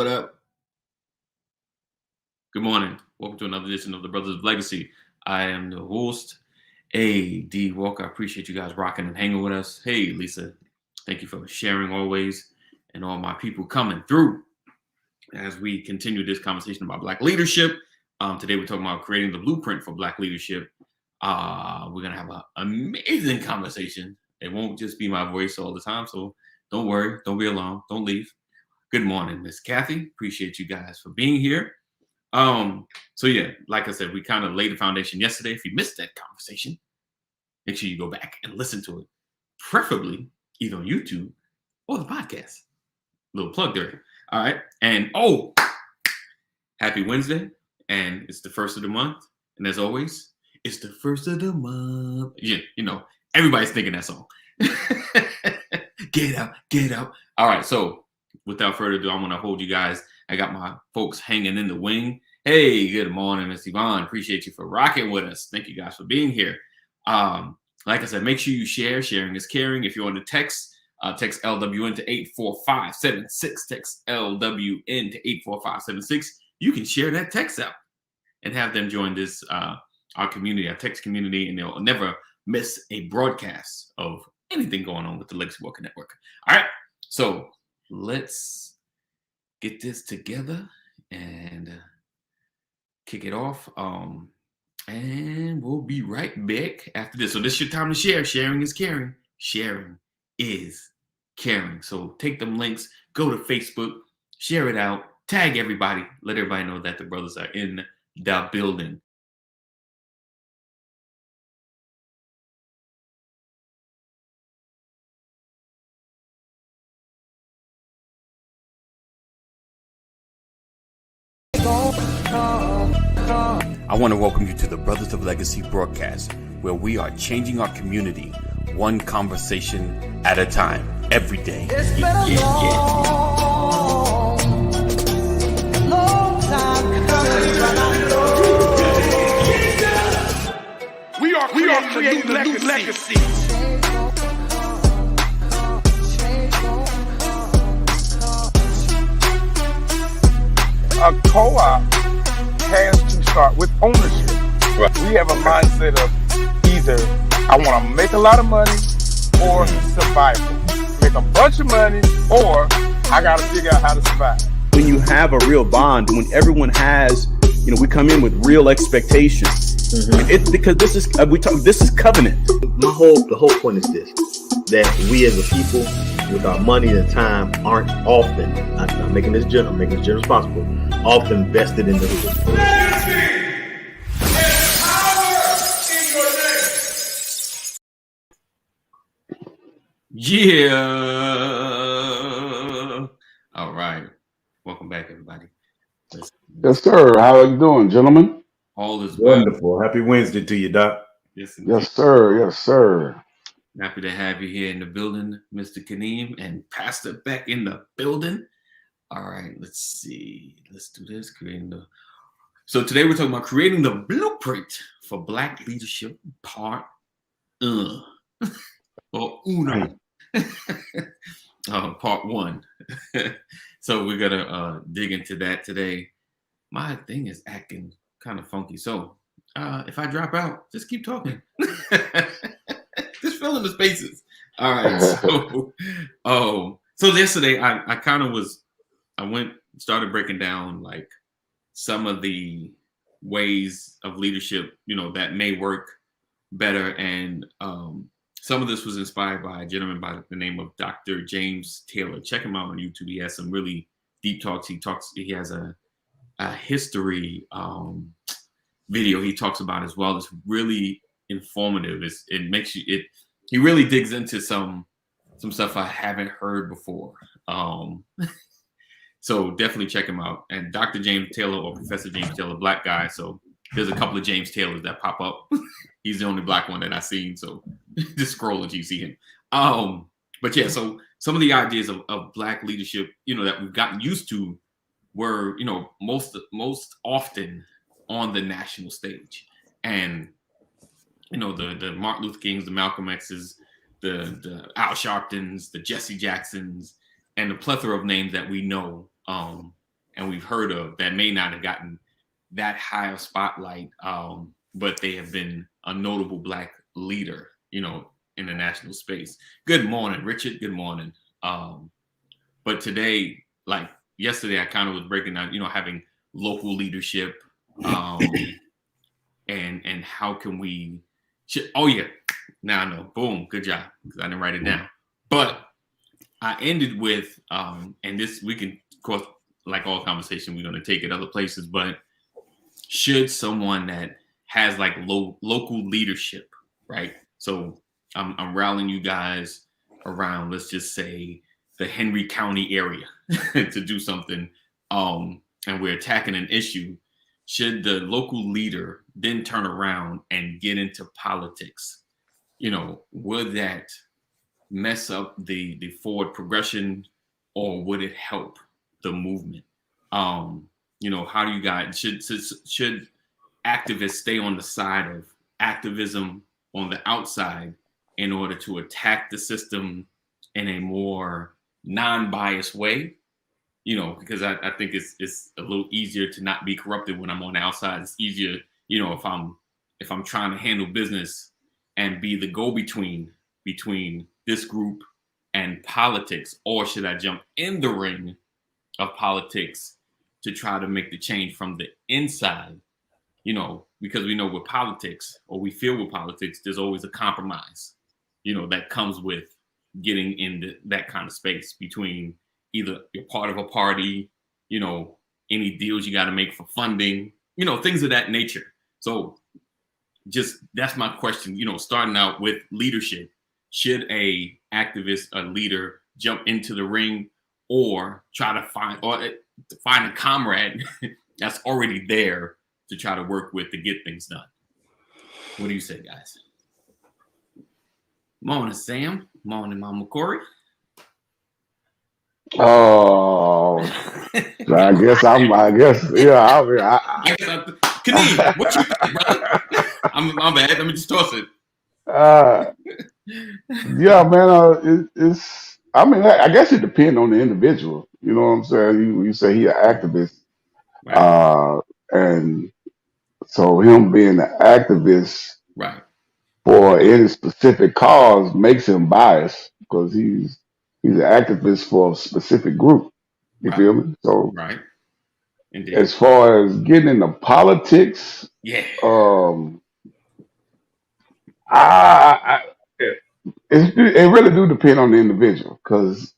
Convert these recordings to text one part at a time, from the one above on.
What up? Good morning. Welcome to another edition of the Brothers of Legacy. I am the host, A.D. Walker. I appreciate you guys rocking and hanging with us. Hey, Lisa, thank you for sharing always, and all my people coming through as we continue this conversation about Black leadership. Today we're talking about creating the blueprint for Black leadership. We're going to have an amazing conversation. It won't just be my voice all the time, so don't worry. Don't be alarmed. Don't leave. Good morning, Miss Kathy. Appreciate you guys for being here. So yeah, like I said, we kind of laid the foundation yesterday. If you missed that conversation, make sure you go back and listen to it, preferably either on YouTube or the podcast. Little plug there. All right. And happy Wednesday. And it's the first of the month. And as always, it's the first of the month. Yeah, you know, everybody's thinking that song. Get out, get out. All right. So without further ado, I'm going to hold you guys. I got my folks hanging in the wing. Hey, good morning, Miss Yvonne. Appreciate you for rocking with us. Thank you guys for being here. Like I said, make sure you share. Sharing is caring. If you want to text LWN to 84576. Text LWN to 84576. You can share that text out and have them join this our community, our text community, and they'll never miss a broadcast of anything going on with the Legacy Walker Network. All right, so let's get this together and kick it off. And we'll be right back after this. So this is your time to share. Sharing is caring. Sharing is caring. So take them links, go to Facebook, share it out, tag everybody, let everybody know that the brothers are in the building. I want to welcome you to the Brothers of Legacy broadcast, where we are changing our community one conversation at a time, every day. We are creating a new legacy. A co-op has to start with ownership. Right. We have a mindset of either I want to make a lot of money or survival. Make a bunch of money or I got to figure out how to survive. When you have a real bond, when everyone has, we come in with real expectations. Mm-hmm. It's because this is this is covenant. The whole point is this: that we as a people, with our money and time, aren't often. I'm making this general, making this general as possible. Often vested in the hood. Legacy and power in your name. Yeah. All right. Welcome back, everybody. Yes, sir. How are you doing, gentlemen? All is well. Wonderful. Happy Wednesday to you, Doc. Yes, sir. Yes, sir. Happy to have you here in the building, Mr. Kaneem, and Pastor Beck in the building. All right, let's see. Let's do this. So today we're talking about creating the blueprint for Black leadership, part or uno. Part 1. So we're gonna dig into that today. My thing is acting kind of funky, so if I drop out, just keep talking. Just fill in the spaces. All right. So yesterday I kind of started breaking down like some of the ways of leadership, that may work better. And some of this was inspired by a gentleman by the name of Dr. James Taylor. Check him out on YouTube. He has some really deep talks. He has a history video he talks about as well. It's really informative. He really digs into some stuff I haven't heard before. So definitely check him out. And Dr. James Taylor or Professor James Taylor, Black guy. So there's a couple of James Taylors that pop up. He's the only Black one that I've seen. So just scroll until you see him. But yeah, so some of the ideas of Black leadership, that we've gotten used to were, most often on the national stage. And, the Martin Luther Kings, the Malcolm X's, the Al Sharptons, the Jesse Jacksons, and the plethora of names that we know and we've heard of that may not have gotten that high of spotlight, but they have been a notable Black leader, you know, in the national space. Good morning, Richard. Good morning. But today, like yesterday, I kind of was breaking down, you know, having local leadership, and how can we? Oh yeah, now I know. Boom, good job. Because I didn't write it down. But I ended with, and this we can, of course, like all conversation, we're going to take it other places. But should someone that has like local leadership, right? So I'm rallying you guys around, let's just say, the Henry County area to do something, and we're attacking an issue. Should the local leader then turn around and get into politics? You know, would that mess up the forward progression, or would it help the movement? You know, how do you guys should activists stay on the side of activism on the outside in order to attack the system in a more non-biased way? You know, because I think it's a little easier to not be corrupted when I'm on the outside. It's easier, you know, if I'm trying to handle business and be the go-between between this group and politics, or should I jump in the ring of politics to try to make the change from the inside? You know, because we know with politics, or we feel with politics, there's always a compromise, you know, that comes with getting into that kind of space between either you're part of a party, you know, any deals you got to make for funding, you know, things of that nature. So just that's my question, you know, starting out with leadership. Should a activist, a leader, jump into the ring, or try to find a comrade that's already there to try to work with to get things done? What do you say, guys? Morning, Sam. Morning, Mama Corey. Oh, I guess, yeah. Kaneem, what you think, brother? I'm bad. Let me just toss it. Yeah, man. It's. I mean, I guess it depends on the individual. You know what I'm saying? You say he an activist, Right. and so him being an activist Right. for any specific cause makes him biased because he's an activist for a specific group. You Right. feel me? So Right. Indeed. as far as getting into politics, Yeah. I it really do depend on the individual because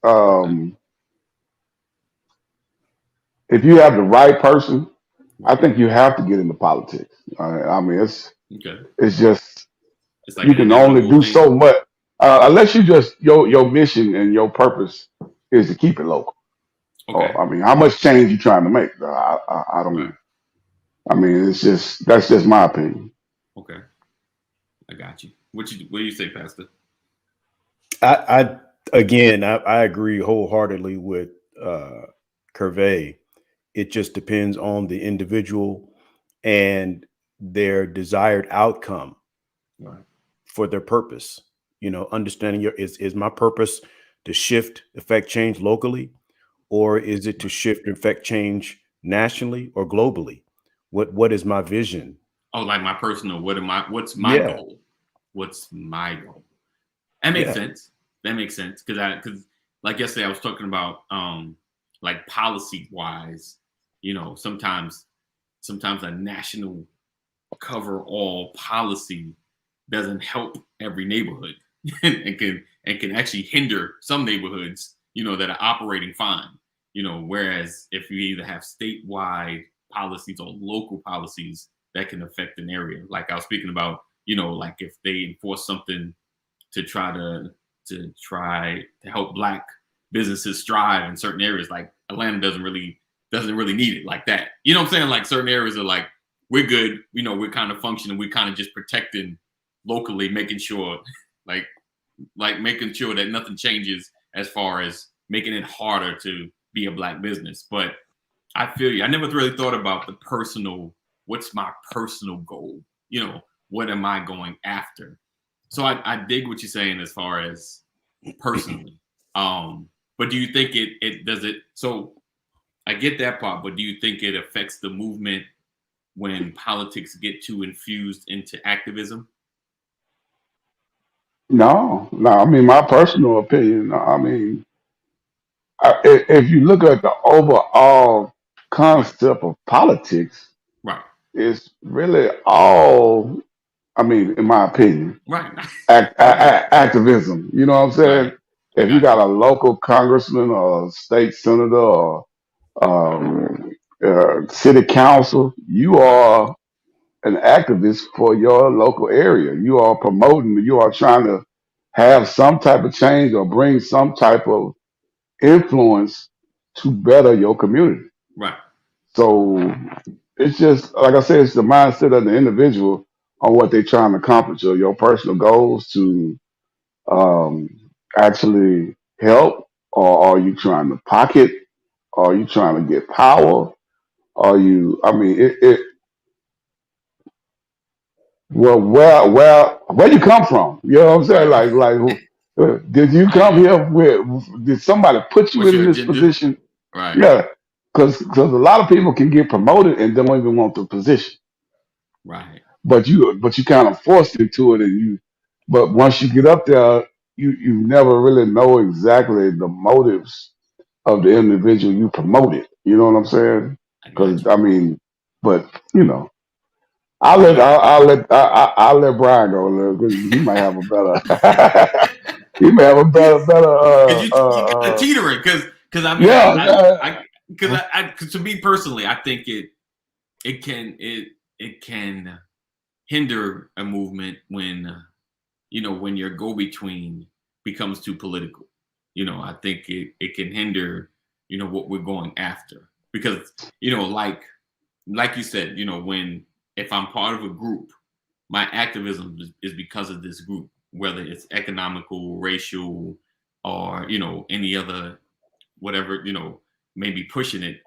if you have the right person, I think you have to get into politics. I mean, Okay. it's just It's like you an can only inevitable do thing. so much unless you just your mission and your purpose is to keep it local. Okay. I mean, how much change you trying to make? I don't. Right. I mean, that's just my opinion. Okay. I got you. What do you say, Pastor? I agree wholeheartedly with Curvey. It just depends on the individual and their desired outcome for their purpose. You know, understanding is my purpose to shift, affect change locally, or is it to shift, affect change nationally or globally? What is my vision? Oh, like my personal, what's my goal? What's my goal? That makes sense. That makes sense. Because like yesterday I was talking about like policy wise, you know, sometimes a national cover all policy doesn't help every neighborhood and can actually hinder some neighborhoods, you know, that are operating fine. You know, whereas if you either have statewide policies or local policies that can affect an area, like I was speaking about, you know, like if they enforce something to try to help Black businesses strive in certain areas, like Atlanta doesn't really need it like that. You know what I'm saying? Like certain areas are like, we're good, you know, we're kind of functioning, we're kind of just protecting locally, making sure like making sure that nothing changes as far as making it harder to be a Black business. But I feel you. I never really thought about the personal, what's my personal goal? You know, what am I going after? So I dig what you're saying as far as personally. But do you think it does it? So I get that part, but do you think it affects the movement when politics get too infused into activism? No, no. I mean, my personal opinion. I mean, if you look at the overall Right, concept of politics, right, it's really all. I mean, in my opinion, right. I got you. activism. You know what I'm Right, saying? I If you got got you. a local congressman or a state senator or um, city council, you Right, are an activist for your local area. You are promoting. You are trying to have some type of change or bring some type of influence to better your community. right. So it's just like I said, it's the mindset of the individual on what they're trying to accomplish or your personal goals to um, actually help, or are you trying to pocket? Are you trying to get power? Are you? I mean, well, where you come from? You know what I'm saying? Right. Did you I come got you. here with? Did somebody put you What's in your this agenda? position? Right, Yeah, because a lot of people can get promoted and don't even want the position, right. but you kind of forced into it, and you. But once you get up there, you never really know exactly the motives of the individual you promoted. You know what I'm saying? I got Because you. I mean, but Right. I'll let Brian go because he might have a better he may have a better Cause you got to teetering, cause I mean yeah, cause to me personally, I think it can it can hinder a movement when when your go between becomes too political. I think it can hinder what we're going after because like you said, when if I'm part of a group, my activism is because of this group, whether it's economical, racial, or any other whatever maybe pushing it.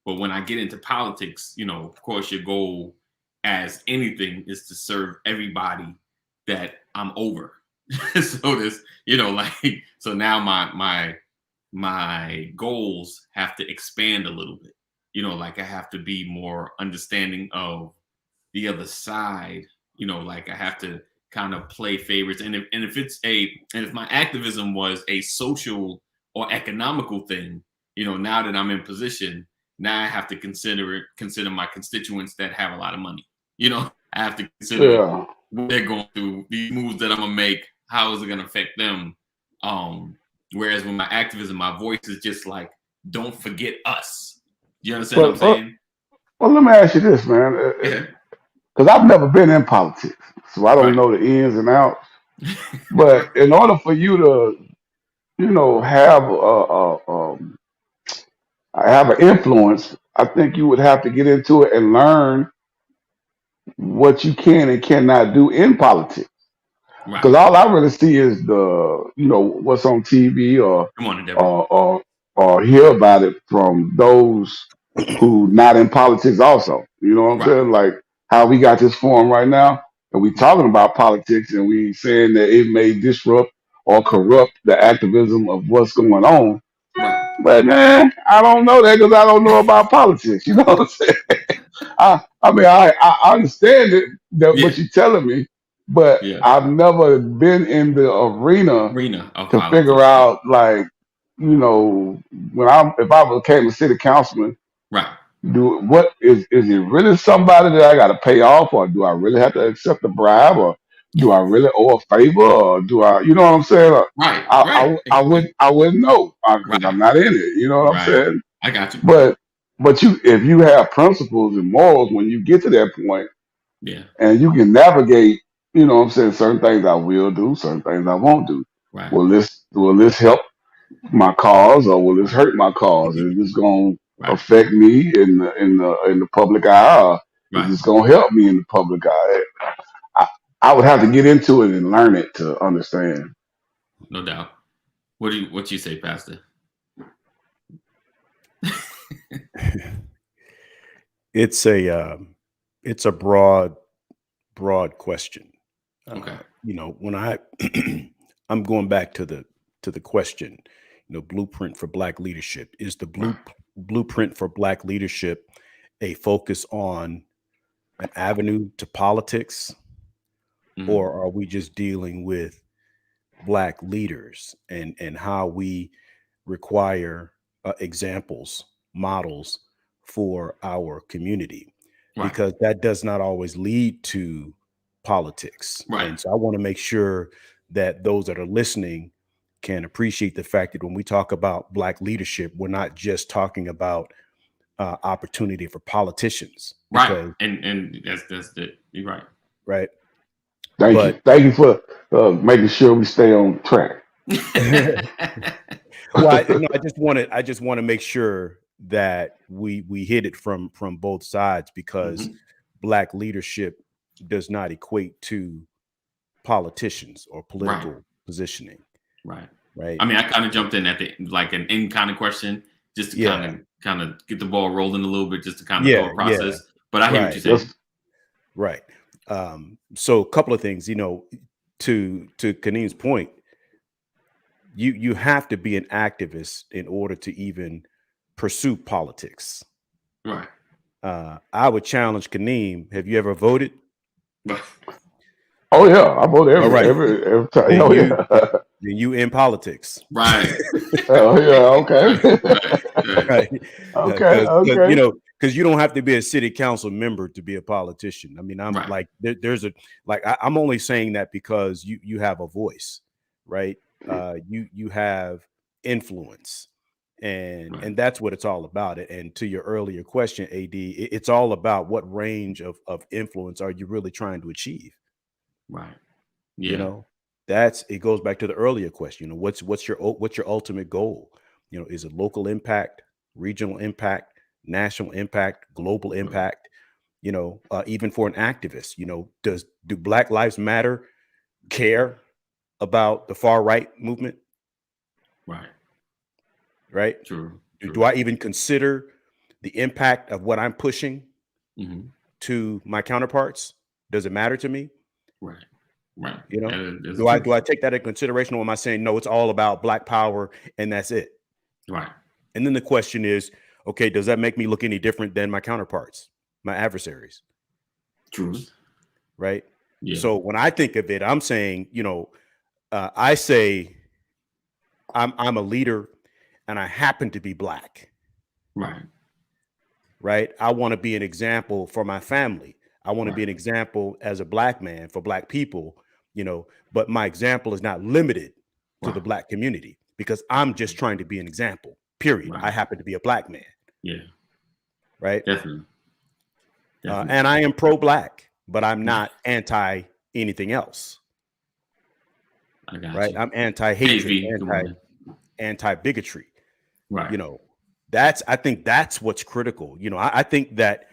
But when I get into politics, of course, your goal as anything is to serve everybody that I'm over. So this, so now my goals have to expand a little bit. Like I have to be more understanding of the other side. Like I have to kind of play favorites. And if my activism was a social or economical thing, now that I'm in position, now I have to consider my constituents that have a lot of money. I have to consider yeah. what they're going through, these moves that I'm gonna make, how is it gonna affect them? Whereas with my activism, my voice is just like, don't forget us. You understand what I'm But saying? well, let me ask you this, man, Yeah. because I've never been in politics, so I don't Right. know the ins and outs. Right. But in order for you to, have have an influence, I think you would have to get into it and learn what you can and cannot do in politics. Right. Because all I really see is what's on TV Come on, Deborah. or or or hear about it from those who not in politics also. You know what I'm Right. saying? Like how we got this forum right now and we Right. talking about politics and we saying that it may disrupt or corrupt the activism of what's going on. Right. But man, I don't know that because I don't know about politics. You know what I'm saying? I mean, I understand it that Yeah. what you're telling me, but Yeah. I've never been in the arena Arena of to figure politics. Yeah. out like, when if I became a city councilman, Right. is it really somebody that I got to pay off, or do I really have to accept a bribe, or do I really owe a favor, or do I, you know what I'm saying? Right. I Right. I wouldn't know because Right. I'm not in it. You know what I'm Right. saying? I got you. But if you have principles and morals when you get to that point, Yeah. and you can navigate, you know what I'm saying, certain things I will do, certain things I won't do. Right. Will this help my cause or will this hurt my cause? Is this gonna Right. affect me in the public eye, or is Right. this gonna help me in the public eye? I, I would have to get into it and learn it to understand. No doubt. What you say, Pastor? It's a broad question. Okay. When I'm going back to the question, blueprint for Black leadership, is the Right. blueprint for Black leadership a focus on an avenue to politics, or are we just dealing with Black leaders and how we require examples, models for our community? Right. Because that does not always lead to politics. Right. And so I want to make sure that those that are listening can appreciate the fact that when we talk about Black leadership, we're not just talking about opportunity for politicians. Right. And that's the, you're right. Right. Thank you for making sure we stay on track. Well, I just want to make sure that we hit it from both sides, because Black leadership does not equate to politicians or political positioning. Right. Right. I mean, I kind of jumped in at the like an in kind of question just to kind of get the ball rolling a little bit, just to kind of thought process. But I hear what you're saying. Right. So a couple of things, to Kaneem's point, you have to be an activist in order to even pursue politics. Right. I would challenge Kaneem. Have you ever voted? Oh yeah, I vote every time. Then you in politics. Right. Oh yeah, okay. Right. Okay. Because you don't have to be a city council member to be a politician. I mean, I'm like, I'm only saying that because you have a voice, right? You have influence, and that's what it's all about. And to your earlier question, AD, it's all about what range of influence are you really trying to achieve? Right. Yeah. It goes back to the earlier question. What's your ultimate goal? Is it local impact, regional impact, national impact, global impact? Even for an activist, do Black Lives Matter care about the far right movement? Right. True. Do I even consider the impact of what I'm pushing to my counterparts? Does it matter to me? Right. Do I take that into consideration, or am I saying no, it's all about Black power and that's it? Right. And then the question is, okay, does that make me look any different than my counterparts, my adversaries? True. Right. Yeah. So when I think of it, I'm saying, I say I'm a leader and I happen to be Black. Right. Right. I want to be an example for my family. I want to be an example as a Black man for Black people, but my example is not limited to the Black community, because I'm just trying to be an example, period. I happen to be a Black man. Yeah. Right. Definitely. And I am pro-Black, but I'm not anti anything else. I got right. you. I'm anti-hatred, anti-bigotry. Right. I think that's what's critical. I think that,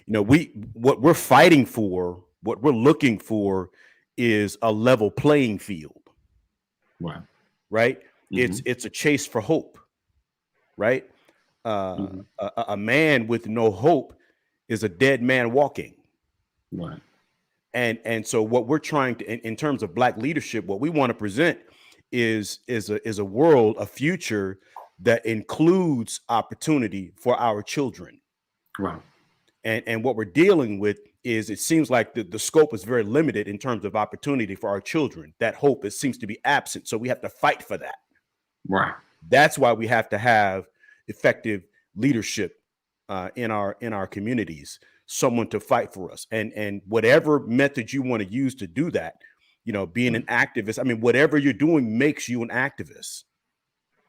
what we're fighting for, what we're looking for is a level playing field. Right. Right. It's a chase for hope. Right. A man with no hope is a dead man walking. Right. And so what we're trying to, in terms of Black leadership, what we want to present is a world, a future that includes opportunity for our children. Right. And what we're dealing with is, it seems like the scope is very limited in terms of opportunity for our children. That hope seems to be absent. So we have to fight for that. Right. That's why we have to have effective leadership in our communities, someone to fight for us. And whatever method you want to use to do that, being an activist, I mean, whatever you're doing makes you an activist.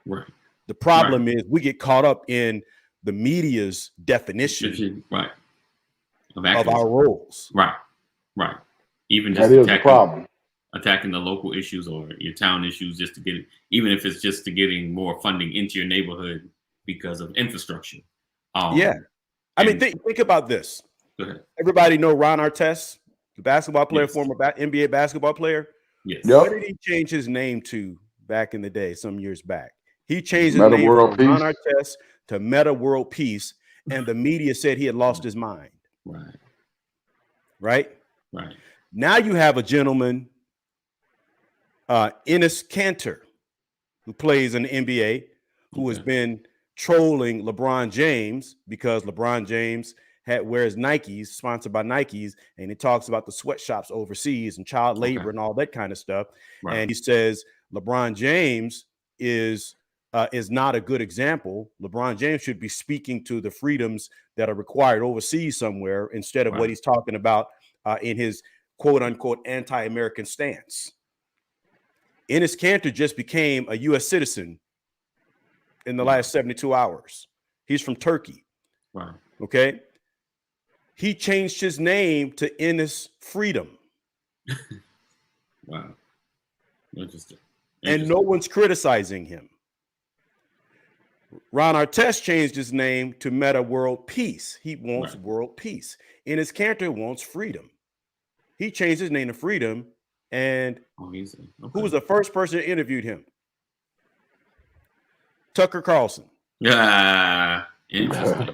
Right. The problem is we get caught up in the media's definition of our roles. Right. Right. Even just that is the problem. Attacking the local issues or your town issues just to get it, even if it's just to getting more funding into your neighborhood because of infrastructure. I mean, think about this. Go ahead. Everybody know Ron Artest, the basketball player, former NBA basketball player. Yes. Yep. What did he change his name to back in the day, some years back? He changed his Meta name World from Ron Peace Artest to Meta World Peace, and the media said he had lost his mind. Right. Right. Right. Now you have a gentleman, Enes Kanter, who plays in the NBA, who has been trolling LeBron James because LeBron James wears Nikes, sponsored by Nikes, and he talks about the sweatshops overseas and child labor and all that kind of stuff. Right. And he says LeBron James is not a good example. LeBron James should be speaking to the freedoms that are required overseas somewhere instead of what he's talking about in his quote unquote anti-American stance. Enes Kanter just became a U.S. citizen in the last 72 hours. He's from Turkey. Right. Okay. He changed his name to Enes Freedom. Wow. Interesting. And no one's criticizing him. Ron Artest changed his name to Meta World Peace. He wants world peace. Enes Kanter wants freedom. He changed his name to Freedom. And who was the first person that interviewed him? Tucker Carlson. Yeah. Interesting.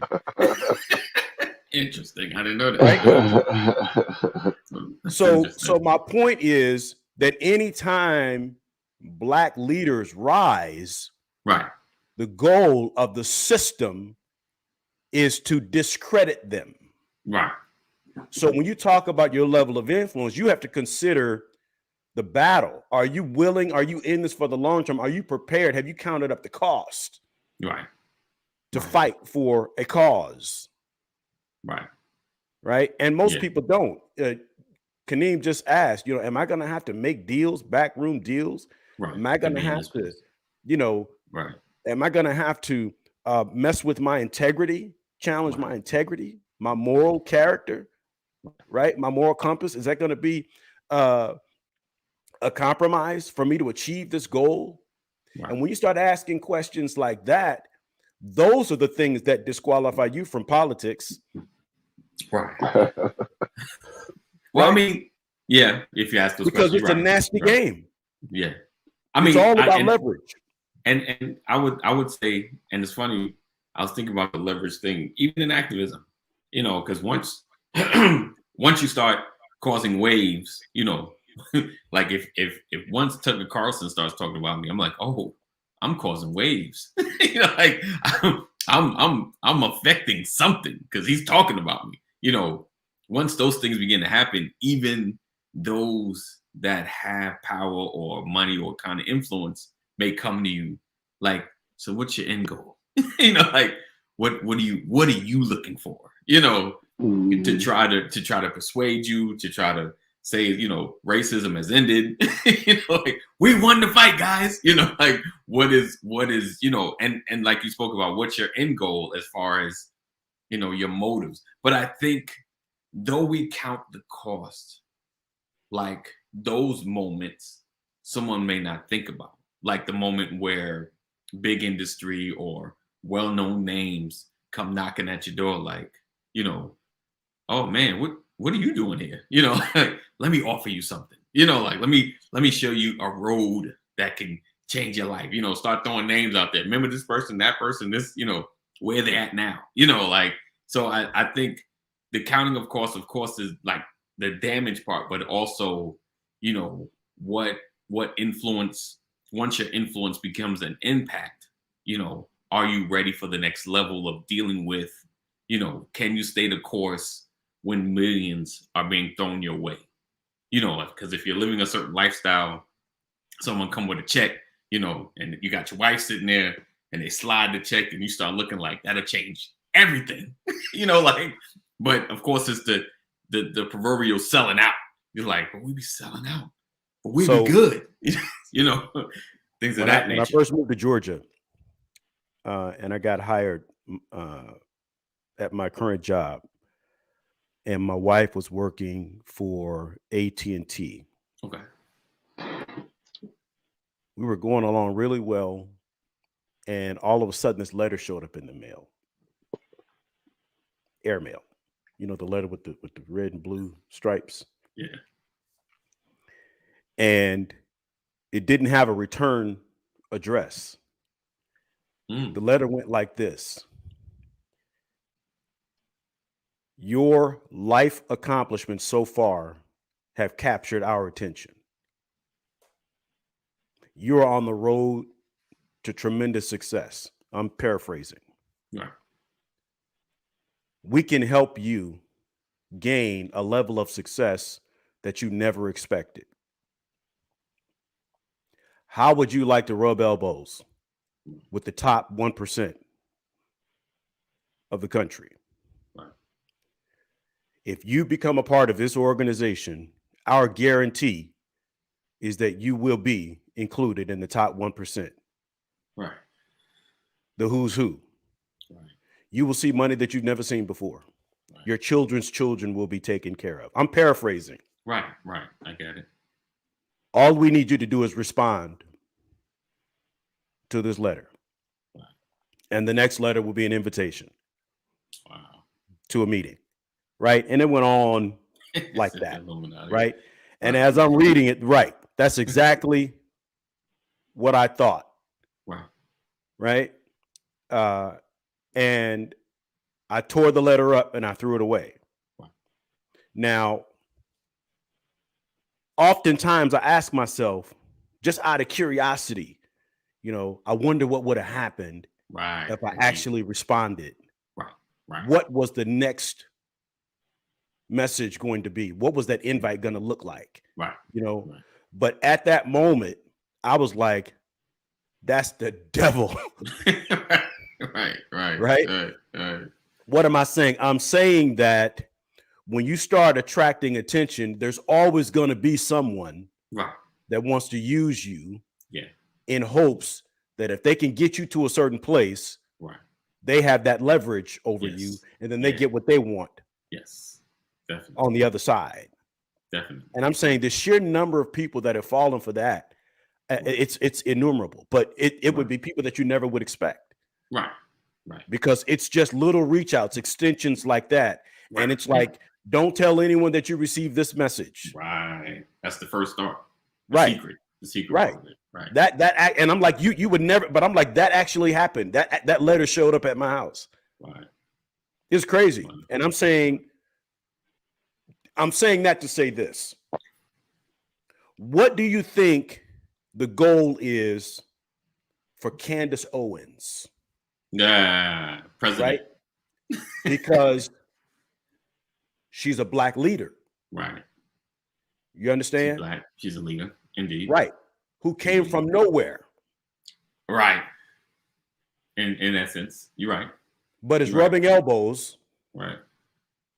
Interesting. I didn't know that. Right? So my point is that anytime Black leaders rise, right, the goal of the system is to discredit them. Right. So when you talk about your level of influence, you have to consider the battle. Are you willing? Are you in this for the long term? Are you prepared? Have you counted up the cost? Right. To fight for a cause. Right. Right. And most people don't. Kaneem just asked, am I going to have to make deals, backroom deals? Right. Am I going to have to, right. Am I going to have to mess with my integrity, challenge my integrity, my moral character, right? My moral compass? Is that going to be a compromise for me to achieve this goal? Right. And when you start asking questions like that, those are the things that disqualify you from politics. Right. Well, I mean, yeah, if you ask those because questions, it's a nasty game. Yeah. I mean, it's all about leverage. And I would say, and it's funny, I was thinking about the leverage thing, even in activism, because once you start causing waves, like if once Tucker Carlson starts talking about me, I'm like, oh, I'm causing waves. Like I'm affecting something because he's talking about me. Once those things begin to happen, even those that have power or money or kind of influence may come to you like, so what's your end goal? Like what are you looking for? To try to persuade you, to try to say, racism has ended. Like we won the fight, guys. Like what is, and like you spoke about, what's your end goal as far as, your motives. But I think though we count the cost, like those moments someone may not think about, like the moment where big industry or well-known names come knocking at your door, like, oh man, what are you doing here? Like, let me offer you something, like, let me show you a road that can change your life, start throwing names out there. Remember this person, that person, this, where they at now, like, so I think the counting of course is like the damage part, but also, what influence, once your influence becomes an impact, are you ready for the next level of dealing with, can you stay the course when millions are being thrown your way? Because if you're living a certain lifestyle, someone come with a check, and you got your wife sitting there and they slide the check and you start looking like that'll change everything, like, but of course it's the proverbial selling out. You're like, but we be selling out, but we be good, things of that nature. When I first moved to Georgia, and I got hired at my current job, and my wife was working for AT&T. Okay. We were going along really well, and all of a sudden this letter showed up in the mail. Airmail. The letter with the red and blue stripes. Yeah. And it didn't have a return address. The letter went like this: your life accomplishments so far have captured our attention. You're on the road to tremendous success. I'm paraphrasing. Right. We can help you gain a level of success that you never expected. How would you like to rub elbows with the top 1% of the country? Right. If you become a part of this organization, our guarantee is that you will be included in the top 1%. Right. The who's who. Right. You will see money that you've never seen before. Right. Your children's children will be taken care of. I'm paraphrasing. Right. Right. I get it. All we need you to do is respond to this letter. Right. And the next letter will be an invitation Wow. to a meeting. Right. And it went on like that. Illuminati. Right. And as I'm reading it, right, that's exactly what I thought. Right. Right. And I tore the letter up and I threw it away. Right. Now, oftentimes I ask myself, just out of curiosity, I wonder what would have happened if I actually responded. Right. Right. What was the next message going to be? What was that invite going to look like? Right. Right. But at that moment, I was like, that's the devil. Right. What am I saying? I'm saying that when you start attracting attention, there's always going to be someone that wants to use you in hopes that if they can get you to a certain place, they have that leverage over you, and then they get what they want. Yes, definitely. On the other side. Definitely. And I'm saying the sheer number of people that have fallen for that, it's innumerable, but it would be people that you never would expect. Right. Right. Because it's just little reach outs, extensions like that. Right. And it's like, don't tell anyone that you received this message. Right. That's the first start. The secret. Right. Part of it. Right. That and I'm like, you would never, but I'm like, that actually happened. That letter showed up at my house. Right. It's crazy. Right. And I'm saying that to say this. What do you think the goal is for Candace Owens? Yeah, president. Right? Because she's a black leader. Right. You understand? She's a leader, indeed. Right. Who came from nowhere. Right. In essence, you're right. But is rubbing elbows. Right.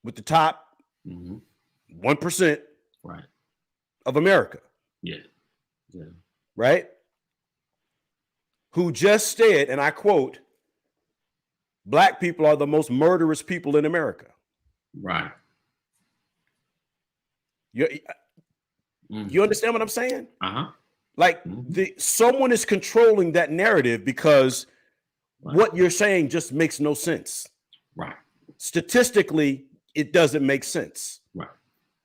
With the top 1% of America. Yeah. Right? Who just said, and I quote, black people are the most murderous people in America. Right. You understand what I'm saying? Uh-huh. Like someone is controlling that narrative because what you're saying just makes no sense. Right. Statistically, it doesn't make sense. Right.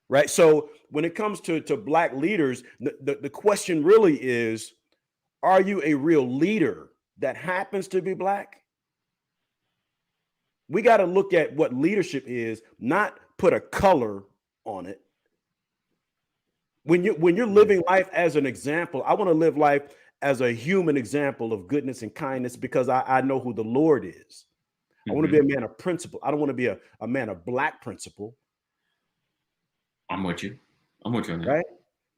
Right. So when it comes to black leaders, the question really is, are you a real leader that happens to be black? We got to look at what leadership is, not put a color on it. When you're living life as an example, I want to live life as a human example of goodness and kindness because I know who the Lord is. I want to be a man of principle. I don't want to be a man of black principle. I'm with you on that. Right?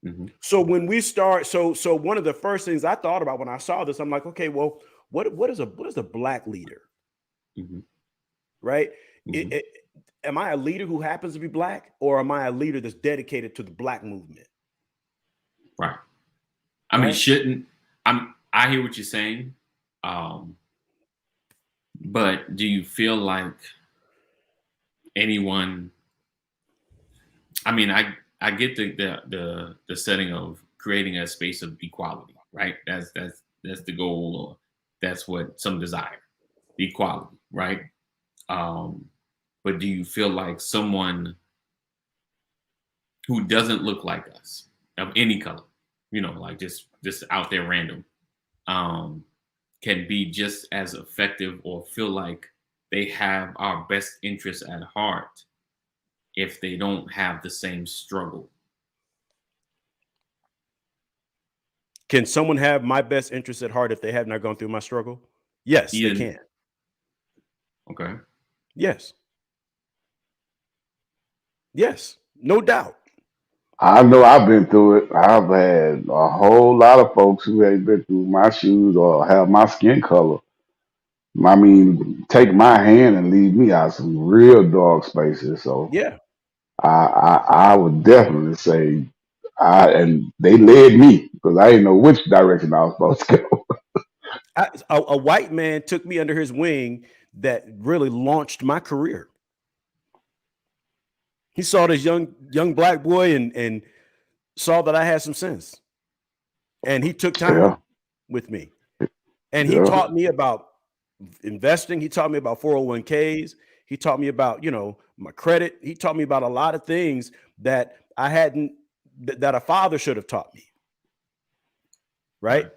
Mm-hmm. So when we start, so one of the first things I thought about when I saw this, I'm like, okay, well, what is a black leader? Mm-hmm. Right? Mm-hmm. Am I a leader who happens to be black, or am I a leader that's dedicated to the black movement? Right. I mean, I hear what you're saying. But do you feel like anyone, I mean, I get the setting of creating a space of equality, right? That's the goal, or that's what some desire, equality, right? But do you feel like someone who doesn't look like us, of any color, like just out there random, can be just as effective or feel like they have our best interests at heart if they don't have the same struggle? Can someone have my best interests at heart if they have not gone through my struggle? Yes, He they didn't- can. Okay. Yes. Yes, no doubt. I know I've been through it. I've had a whole lot of folks who ain't been through my shoes or have my skin color. I mean, take my hand and lead me out some real dark spaces. So Yeah. I would definitely say and they led me because I didn't know which direction I was supposed to go. A white man took me under his wing that really launched my career. He saw this young black boy and saw that I had some sense. And he took time Yeah, with me. And he yeah. taught me about investing. He taught me about 401ks. He taught me about, my credit. He taught me about a lot of things that I hadn't, that a father should have taught me. Right.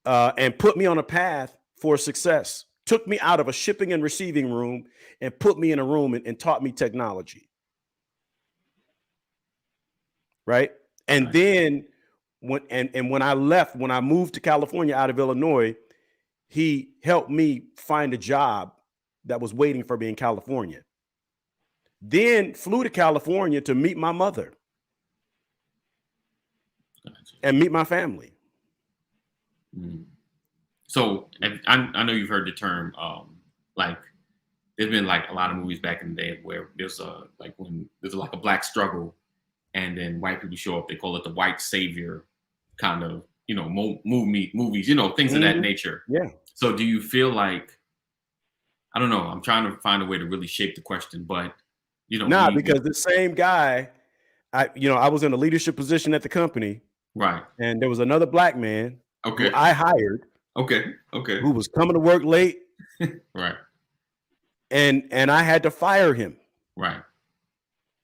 And put me on a path for success. Took me out of a shipping and receiving room and put me in a room and taught me technology. Right. And then when I left, when I moved to California out of Illinois, he helped me find a job that was waiting for me in California. Then flew to California to meet my mother and meet my family. So I know you've heard the term, like there's been like a lot of movies back in the day where there's like when there's like a black struggle and then white people show up, they call it the white savior kind of, movies, things of that nature. Yeah. So do you feel like, I don't know, I'm trying to find a way to really shape the question, but because the same guy, I was in a leadership position at the company. Right. And there was another black man who I hired. Okay. Who was coming to work late. Right. And I had to fire him. Right.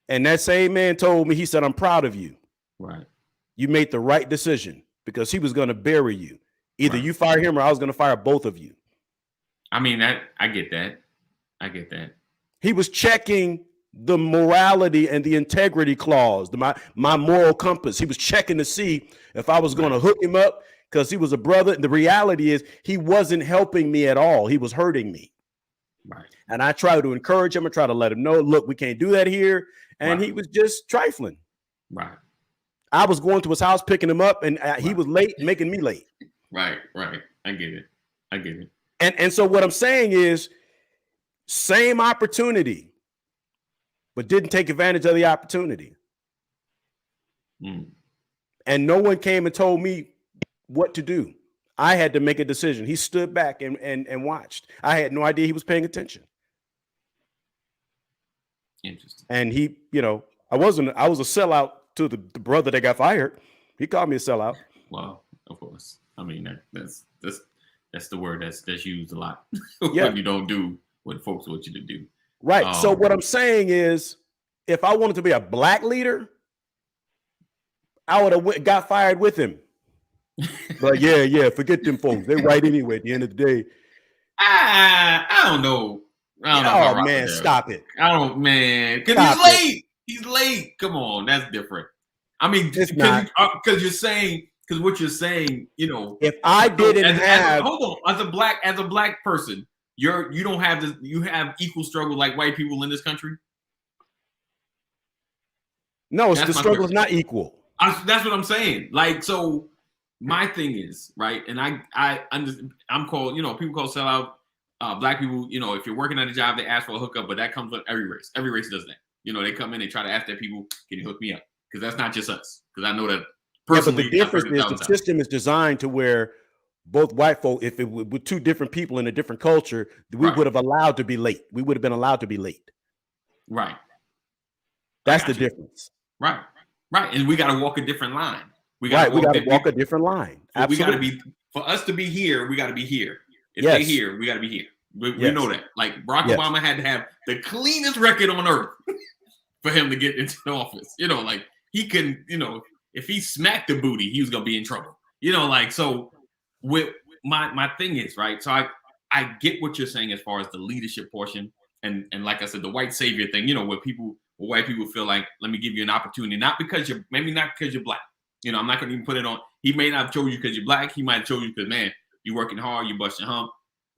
And that same man told me, he said, "I'm proud of you. Right. You made the right decision," because he was going to bury you. Either you fire him or I was going to fire both of you. I mean, I get that. I get that. He was checking the morality and the integrity clause, my moral compass. He was checking to see if I was going to hook him up because he was a brother. And the reality is he wasn't helping me at all. He was hurting me. Right. And I tried to encourage him and try to let him know, look, we can't do that here. And he was just trifling. Right. I was going to his house, picking him up, and he was late, making me late. Right. I get it. And so what I'm saying is same opportunity, but didn't take advantage of the opportunity. And no one came and told me what to do. I had to make a decision. He stood back and watched. I had no idea he was paying attention. Interesting. And he, I was a sellout to the brother that got fired. He called me a sellout. Well, of course. I mean, that's the word that's used a lot Yeah. when you don't do what folks want you to do. Right. So what I'm saying is, if I wanted to be a black leader, I would have got fired with him. But yeah, forget them folks. They're right anyway at the end of the day. I don't know. Oh, man, stop it. Because he's late. He's late. Come on, that's different. I mean, because what you're saying, if I didn't hold on, as a black person, you don't have this. You have equal struggle like white people in this country. No, the struggle is not equal. That's what I'm saying. Like, so my thing is, right, and I'm called, people call sellout. Black people, if you're working at a job, they ask for a hookup, but that comes with every race. Every race does that. They come in, they try to ask their people, "Can you hook me up?" Because that's not just us. Because I know that personally. Yeah, but the difference is the system is designed to where both white folk, if it with two different people in a different culture, we would have allowed to be late. We would have been allowed to be late. Right. That's the difference. Right. And we got to walk a different line. We got to walk a different line. Absolutely. We got to be, for us to be here, we got to be here. If they're here, we got to be here. We know that. Like Barack Obama had to have the cleanest record on earth for him to get into the office. Like he can, if he smacked the booty, he was going to be in trouble. So with my thing is, right. So I get what you're saying as far as the leadership portion. And like I said, the white savior thing, where white people feel like, let me give you an opportunity, not because you're black. I'm not going to even put it on. He may not have chose you because you're black. He might have chose you because, man, you're working hard, you're busting hump.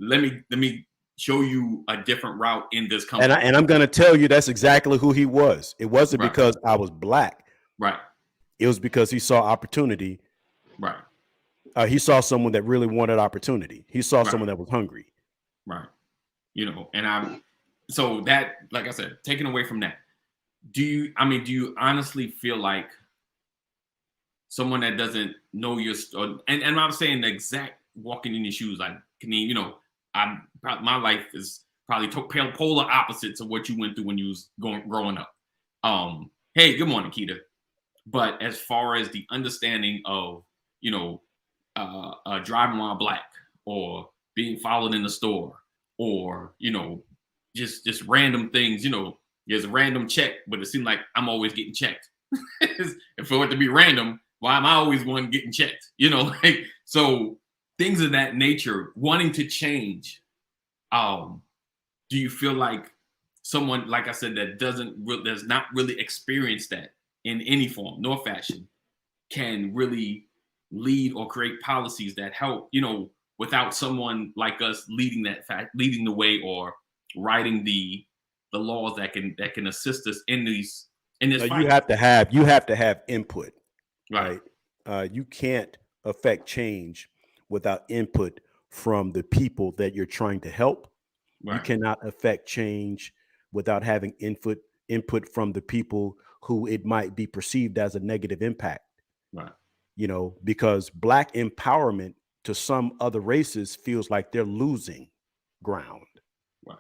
let me show you a different route in this company. And I'm going to tell you that's exactly who he was. It wasn't Right. because I was black. Right. It was because he saw opportunity. Right. He saw someone that really wanted opportunity. He saw Right. someone that was hungry. Right. You know, and so that, like I said, taken away from that, do you honestly feel like someone that doesn't know your story, and I'm not saying the exact walking in your shoes, like, you know, my life is probably polar opposites of what you went through when you was growing up. Hey, good morning, Keita. But as far as the understanding of, you know, driving while black, or being followed in the store, or, you know, just random things, you know, there's a random check, but it seems like I'm always getting checked. And for it to be random, why am I always one getting checked? You know, like, so things of that nature, wanting to change. Do you feel like someone, like I said, that does not really experience that in any form nor fashion, can really lead or create policies that help, you know, without someone like us leading the way, or writing the laws that can assist us in this fight? You have to have input, right? You can't affect change without input from the people that you're trying to help. Right. You cannot affect change without having input from the people who it might be perceived as a negative impact. Right. You know, because black empowerment to some other races feels like they're losing ground. Right.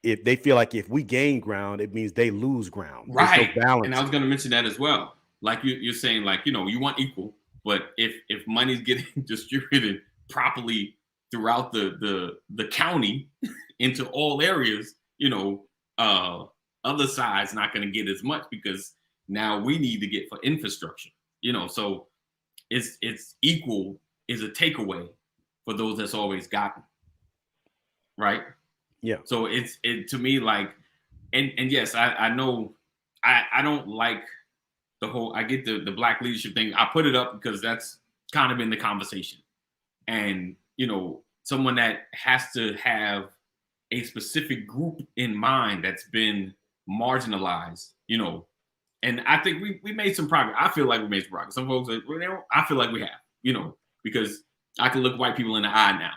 If they feel like if we gain ground, it means they lose ground. Right. There's no balance. And I was going to mention that as well. Like you're saying, like, you know, you want equal, but if money's getting distributed properly throughout the county into all areas, you know, other side's not going to get as much, because now we need to get for infrastructure, you know. So it's equal is a takeaway for those that's always gotten. Right. Yeah. So it to me, like, and yes, I know I don't like the whole, I get the black leadership thing. I put it up because that's kind of in the conversation. And, you know, someone that has to have a specific group in mind that's been marginalized, you know. And I think we made some progress. I feel like we made some progress. Some folks, I feel like we have, you know, because I can look white people in the eye now.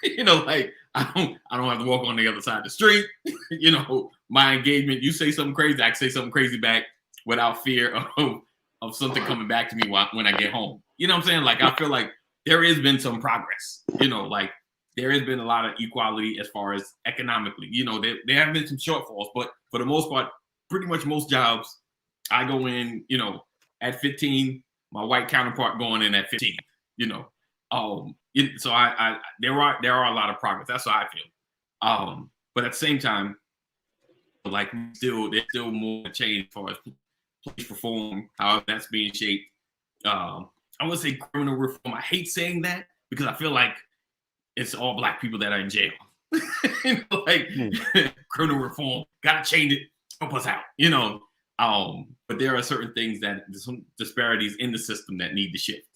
You know, like, I don't have to walk on the other side of the street. You know, my engagement, you say something crazy, I can say something crazy back without fear of something coming back to me when I get home. You know what I'm saying? Like, I feel like there has been some progress, you know, like there has been a lot of equality as far as economically, you know, there have been some shortfalls, but for the most part, pretty much most jobs, I go in, you know, at 15, my white counterpart going in at 15, you know. So there are a lot of progress. That's how I feel. But at the same time, like, there's still more to change as far as police reform, how that's being shaped. I would say criminal reform. I hate saying that because I feel like it's all black people that are in jail. You know, like, criminal reform, gotta change it, help us out, you know. But there are certain things that there's some disparities in the system that need to shift.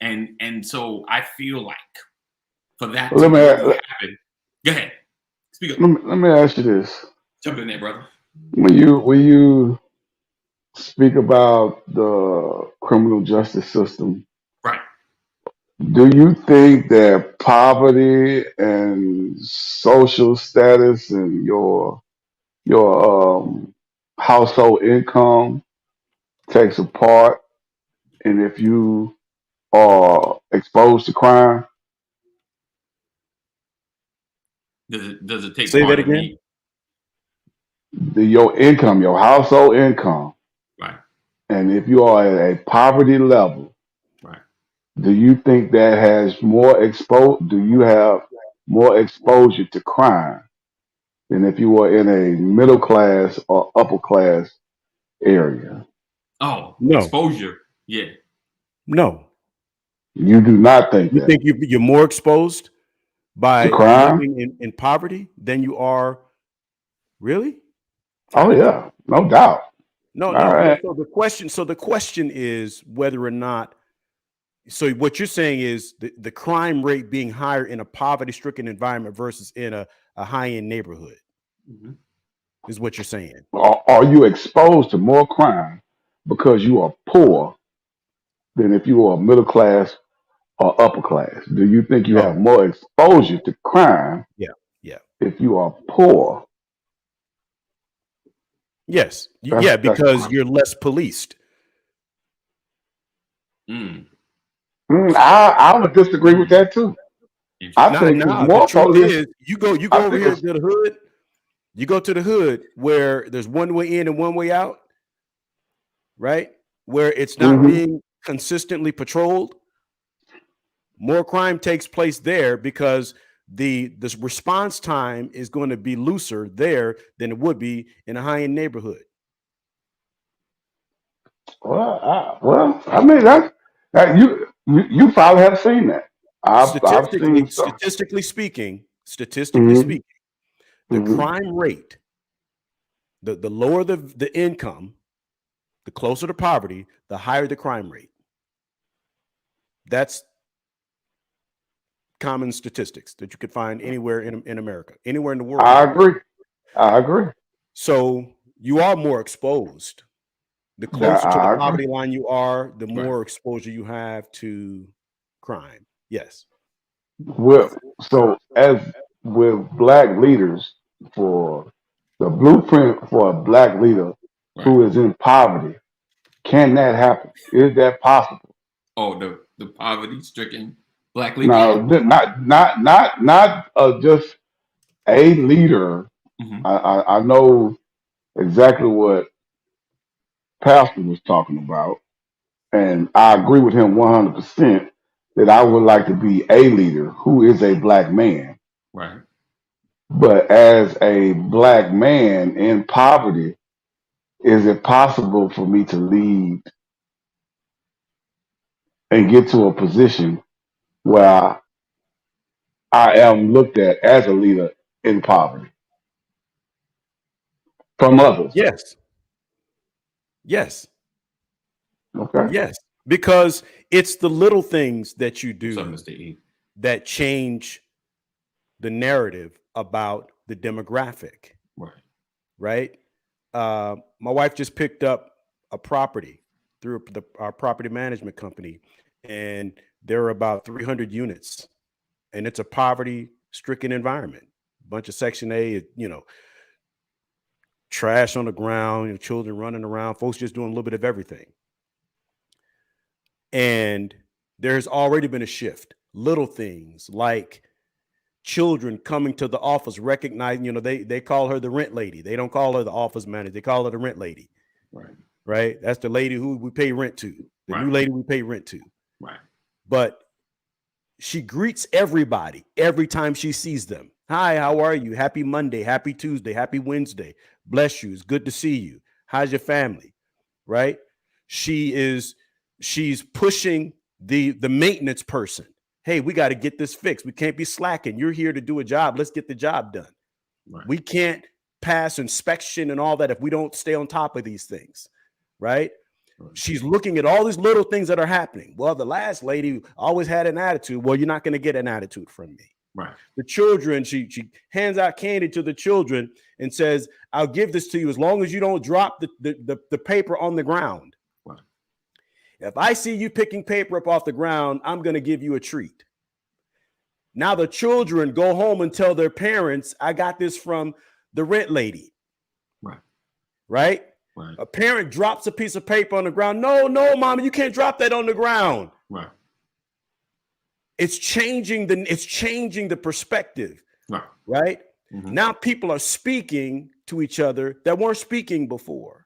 And so I feel like for that to happen, go ahead, speak up. Let me ask you this: Jump in there, brother. when you speak about the criminal justice system, Right. do you think that poverty and social status and your household income takes a part in if you are exposed to crime? Does it take Say part that of again? me? Your income, your household income, Right. and if you are at a poverty level, Right. do you think that has more do you have more exposure to crime than if you were in a middle class or upper class area? Oh, No. exposure. Yeah. No. You do not think You that think you're more exposed by to crime? living in poverty than you are? Really? Oh yeah, no doubt. No. All right. So the question is whether or not So what you're saying is the crime rate being higher in a poverty-stricken environment versus in a high-end neighborhood is what you're saying. Are you exposed to more crime because you are poor than if you are middle class or upper class? Do you think you have Oh, more exposure to crime yeah, yeah. if you are poor? Yes. That's Yeah, that's the because question. you're less policed. Mm. I would disagree with Mm. that too. I Interesting. think it's Nah. The more truth police. is, you go I over think here it's to the hood. You go to the hood where there's one way in and one way out, right? Where it's not mhm. being consistently patrolled. More crime takes place there because this response time is going to be looser there than it would be in a high-end neighborhood. I mean that you probably have seen that. I've seen Statistically, some. statistically Hmm. speaking, the Hmm. crime rate, the lower the income, the closer to poverty, the higher the crime rate. That's common statistics that you could find anywhere in America, anywhere in the world I for that. agree. I agree. So you are more exposed. The That closer to the I agree. poverty line you are, the Right. more exposure you have to crime. Yes. So as with black leaders, for the blueprint for a black leader Right. who is in poverty, can that happen? Is that possible? Oh, the poverty stricken black leader. No, not just a leader. Hmm. I know exactly what Pastor was talking about, and I agree with him 100% that I would like to be a leader who is a black man. Right. But as a black man in poverty, is it possible for me to lead and get to a position where I am looked at as a leader in poverty from others? Yes. Yes. Okay. Yes. Because it's the little things that you What's up, do Mr. E? that change the narrative about the demographic, Right. right? My wife just picked up a property through our property management company, and there are about 300 units, and it's a poverty-stricken environment. A bunch of Section A, trash on the ground, children running around, folks just doing a little bit of everything. And there's already been a shift. Little things like children coming to the office, recognizing, they call her the rent lady. They don't call her the office manager. They call her the rent lady. Right. Right. That's the lady who we pay rent to, the new Right. lady we pay rent to. Right. But she greets everybody every time she sees them. Hi, how are you? Happy Monday, happy Tuesday, happy Wednesday. Bless you. It's good to see you. How's your family? Right? She's pushing the maintenance person. Hey, we got to get this fixed. We can't be slacking. You're here to do a job. Let's get the job done. Right. We can't pass inspection and all that if we don't stay on top of these things. Right? She's looking at all these little things that are happening. Well, the last lady always had an attitude. Well, you're not going to get an attitude from me. Right. The children, she hands out candy to the children and says, I'll give this to you as long as you don't drop the paper on the ground. Right. If I see you picking paper up off the ground, I'm going to give you a treat. Now the children go home and tell their parents, I got this from the rent lady. Right. Right? Right. A parent drops a piece of paper on the ground. No, mama, you can't drop that on the ground. Right. It's changing the perspective. Right. Right? Mm-hmm. Now people are speaking to each other that weren't speaking before.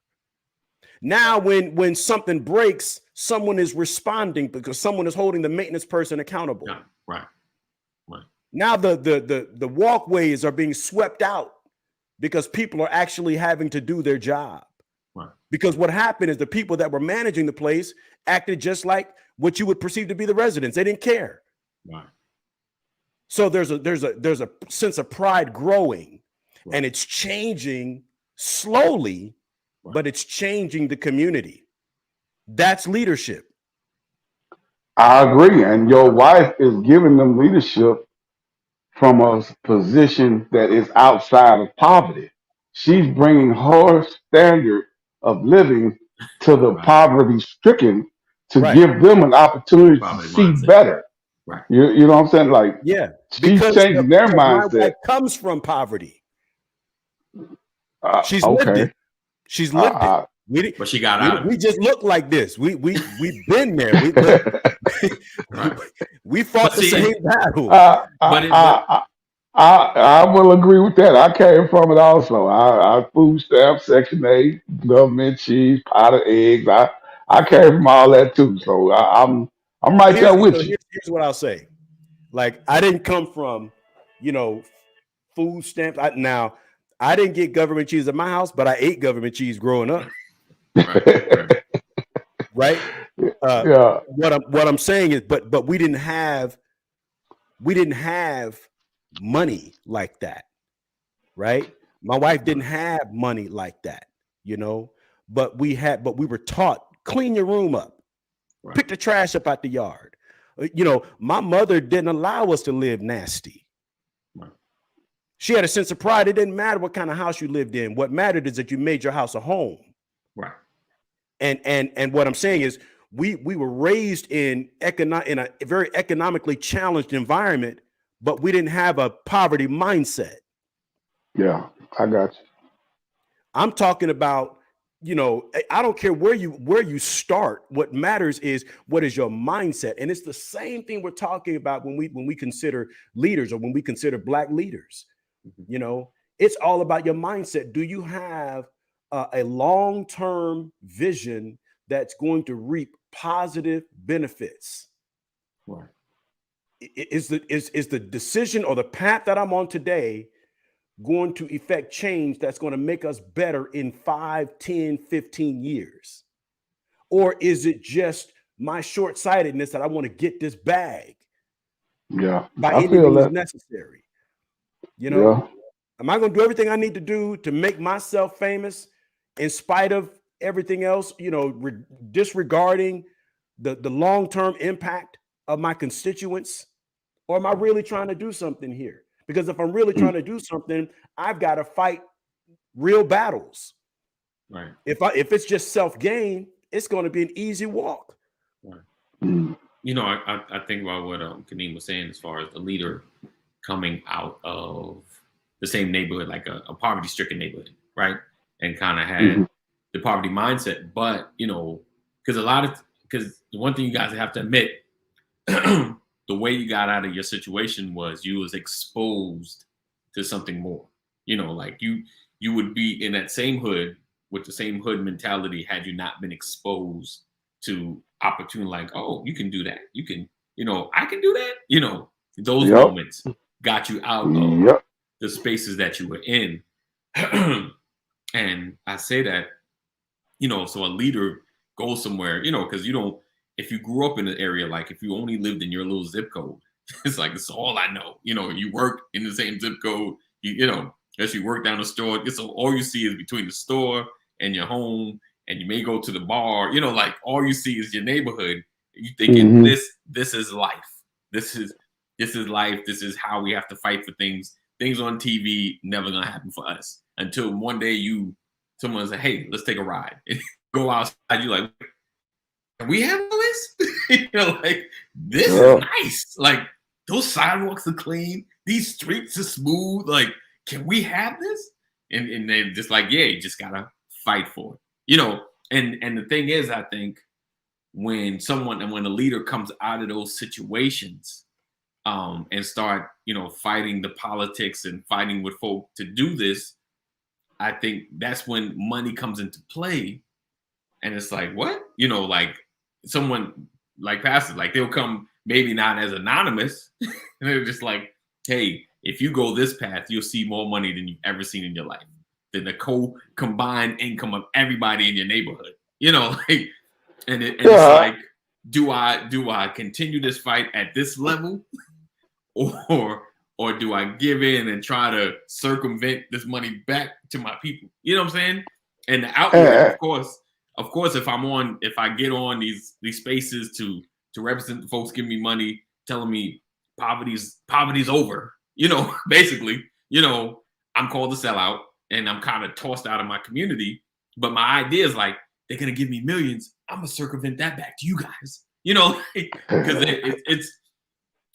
Now when something breaks, someone is responding because someone is holding the maintenance person accountable. Yeah. Right. Right. Now the walkways are being swept out because people are actually having to do their job. Right. Because what happened is the people that were managing the place acted just like what you would perceive to be the residents. They didn't care. Right. So there's a sense of pride growing, Right. and it's changing slowly, Right. but it's changing the community. That's leadership. I agree. And your wife is giving them leadership from a position that is outside of poverty. She's bringing her standard of living to the Right. poverty stricken to Right. give them an opportunity to Poverty see mindset. better. Right. You know what I'm saying? Like Yeah. she's changing their Because my wife mindset. comes from poverty. She's lived Okay. it. She's lived it. I, But she got out of We it. just look like this. We've been there. Right. We fought But the see, same battle. but I will agree with that. I came from it also. I food stamps, Section 8, government cheese, pot of eggs. I came from all that too. So I'm right there with you. Here's what I'll say. Like, I didn't come from, food stamps. Now, I didn't get government cheese at my house, but I ate government cheese growing up. Right. Yeah. What I'm saying is, but we didn't have money like that. Right. My wife didn't have money like that, but we were taught, clean your room up, pick the trash up out the yard. My mother didn't allow us to live nasty. She had a sense of pride. It didn't matter what kind of house you lived in. What mattered is that you made your house a home. Right. And what I'm saying is we were raised in a very economically challenged environment, but we didn't have a poverty mindset. Yeah, I got you. I'm talking about, I don't care where you start. What matters is what is your mindset. And it's the same thing we're talking about when we consider leaders, or when we consider Black leaders. It's all about your mindset. Do you have a long-term vision that's going to reap positive benefits? Right. Is the decision or the path that I'm on today going to effect change that's going to make us better in 5, 10, 15 years? Or is it just my short-sightedness that I want to get this bag Yeah, by I any feel means that. necessary? Yeah. Am I going to do everything I need to do to make myself famous in spite of everything else, disregarding the long-term impact of my constituents? Or am I really trying to do something here? Because if I'm really trying to do something, I've got to fight real battles. Right. If it's just self-gain, it's going to be an easy walk. Right. I think about what Kaneem was saying as far as the leader coming out of the same neighborhood, like a poverty-stricken neighborhood, right? And kind of had the poverty mindset. But, because the one thing you guys have to admit, the way you got out of your situation was you was exposed to something more. Like you would be in that same hood with the same hood mentality had you not been exposed to opportunity, like, oh, you can do that. You can, I can do that. Those moments got you out of the spaces that you were in. And I say that, so a leader goes somewhere, because if you grew up in an area, like if you only lived in your little zip code, it's like, it's all I know. You work in the same zip code, as you work down the store, so all you see is between the store and your home, and you may go to the bar, like all you see is your neighborhood. You thinking this is life. This is life. This is how we have to fight for things. Things on TV never gonna happen for us until one day someone say, hey, let's take a ride. And go outside, you're like, we have all this? Like, this is nice. Like, those sidewalks are clean. These streets are smooth. Like, can we have this? And they're just like, yeah, you just gotta fight for it. And the thing is, I think when a leader comes out of those situations and start, fighting the politics and fighting with folk to do this, I think that's when money comes into play. And it's like, what? Like someone like pastors, like they'll come maybe not as anonymous. And they're just like, hey, if you go this path, you'll see more money than you've ever seen in your life, than the combined income of everybody in your neighborhood. Like, and it's like, do I continue this fight at this level, or do I give in and try to circumvent this money back to my people? You know what I'm saying? And the outlet, of course, if I get on these spaces to to represent the folks giving me money, telling me poverty's over. Basically, I'm called to sell out, and I'm kind of tossed out of my community. But my idea is like, they're gonna give me millions. I'm gonna circumvent that back to you guys. Because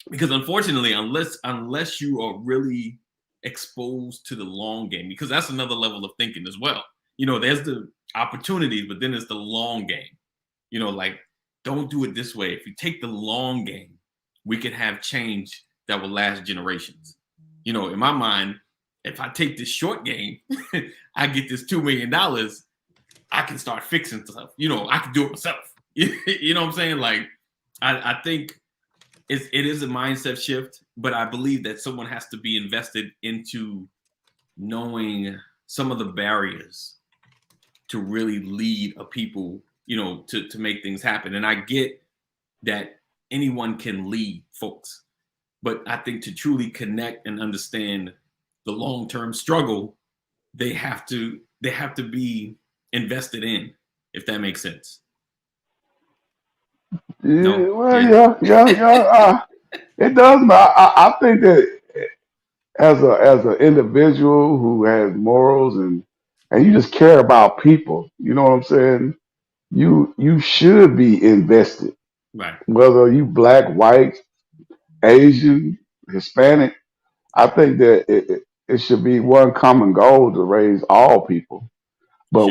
because unfortunately, unless you are really exposed to the long game, because that's another level of thinking as well. There's the opportunities, but then there's the long game. Like, don't do it this way. If you take the long game, we can have change that will last generations. In my mind, if I take this short game, I get this $2 million, I can start fixing stuff. I can do it myself. You know what I'm saying? Like, I think it is a mindset shift, but I believe that someone has to be invested into knowing some of the barriers to really lead a people, to make things happen. And I get that anyone can lead folks, but I think to truly connect and understand the long-term struggle, they have to be invested in, if that makes sense. Yeah, No? well, yeah. It does, but I think that as an individual who has morals and you just care about people, you know what I'm saying? You should be invested, Right. whether you black, white, Asian, Hispanic. I think that it should be one common goal to raise all people. But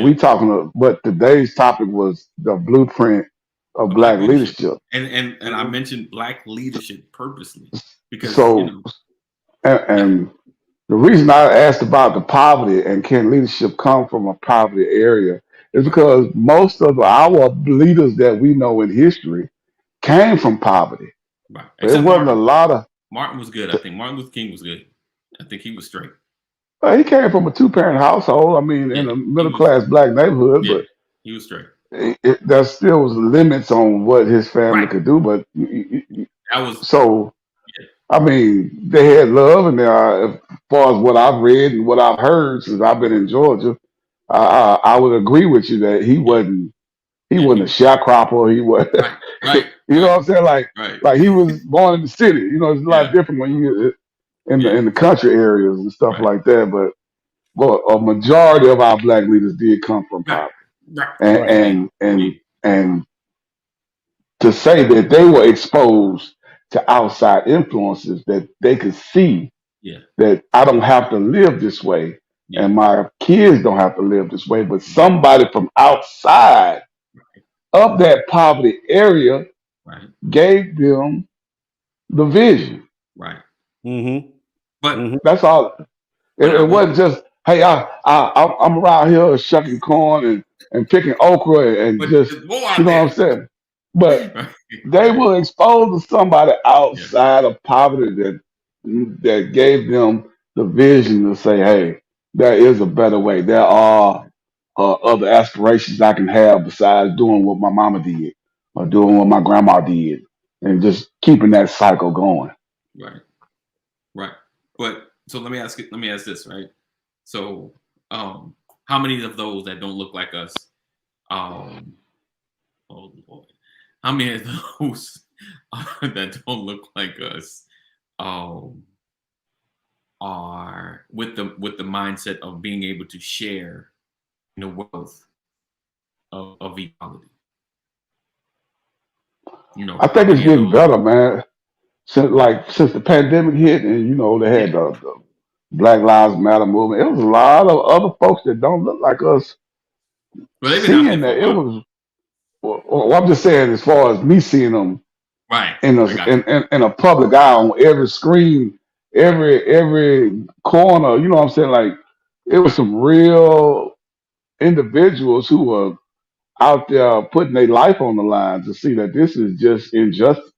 but today's topic was the blueprint of Black black leadership. leadership. And I mentioned black leadership purposely because, So and the reason I asked about the poverty and can leadership come from a poverty area is because most of our leaders that we know in history came from poverty. right. It Except wasn't a lot of. Martin was good. I think Martin Luther King was good. I think he was straight. He came from a two-parent household. I mean, in Yeah, a he middle-class black neighborhood, Yeah, but he was straight. there still was limits on what his family Right. could do. But That was so, yeah, I mean, they had love, and as far as what I've read and what I've heard since I've been in Georgia, I would agree with you that he wasn't a he sharecropper. He was, right. you know what I'm saying? Right. Like he was born in the city. It's a lot different when you in the country areas and stuff Right. like that. But a majority of our black leaders did come from poverty, Right. and to say that they were exposed to outside influences that they could see Yeah. that I don't have to live this way Yeah. and my kids don't have to live this way, but somebody from outside of that poverty area Right. gave them the vision. Right. Mm-hmm. But That's all. It wasn't just, hey, I'm around here shucking corn and picking okra and just, there's more out you know there. what I'm saying? But Right. they were exposed to somebody outside of poverty that gave them the vision to say, hey, there is a better way. There are other aspirations I can have besides doing what my mama did or doing what my grandma did and just keeping that cycle going. Right. Right. But so let me ask this, right? So how many of those that don't look like us, oh Lord, how many of those that don't look like us are with the mindset of being able to share in the wealth of equality? I think it's getting better, man. Since the pandemic hit and they had the Black Lives Matter movement, it was a lot of other folks that don't look like us Well, they've been out seeing there that. for a It while. was. Well, I'm just saying, as far as me seeing them Right. in a public eye on every screen, every corner. You know what I'm saying? Like it was some real individuals who were out there putting their life on the line to see that this is just injustice.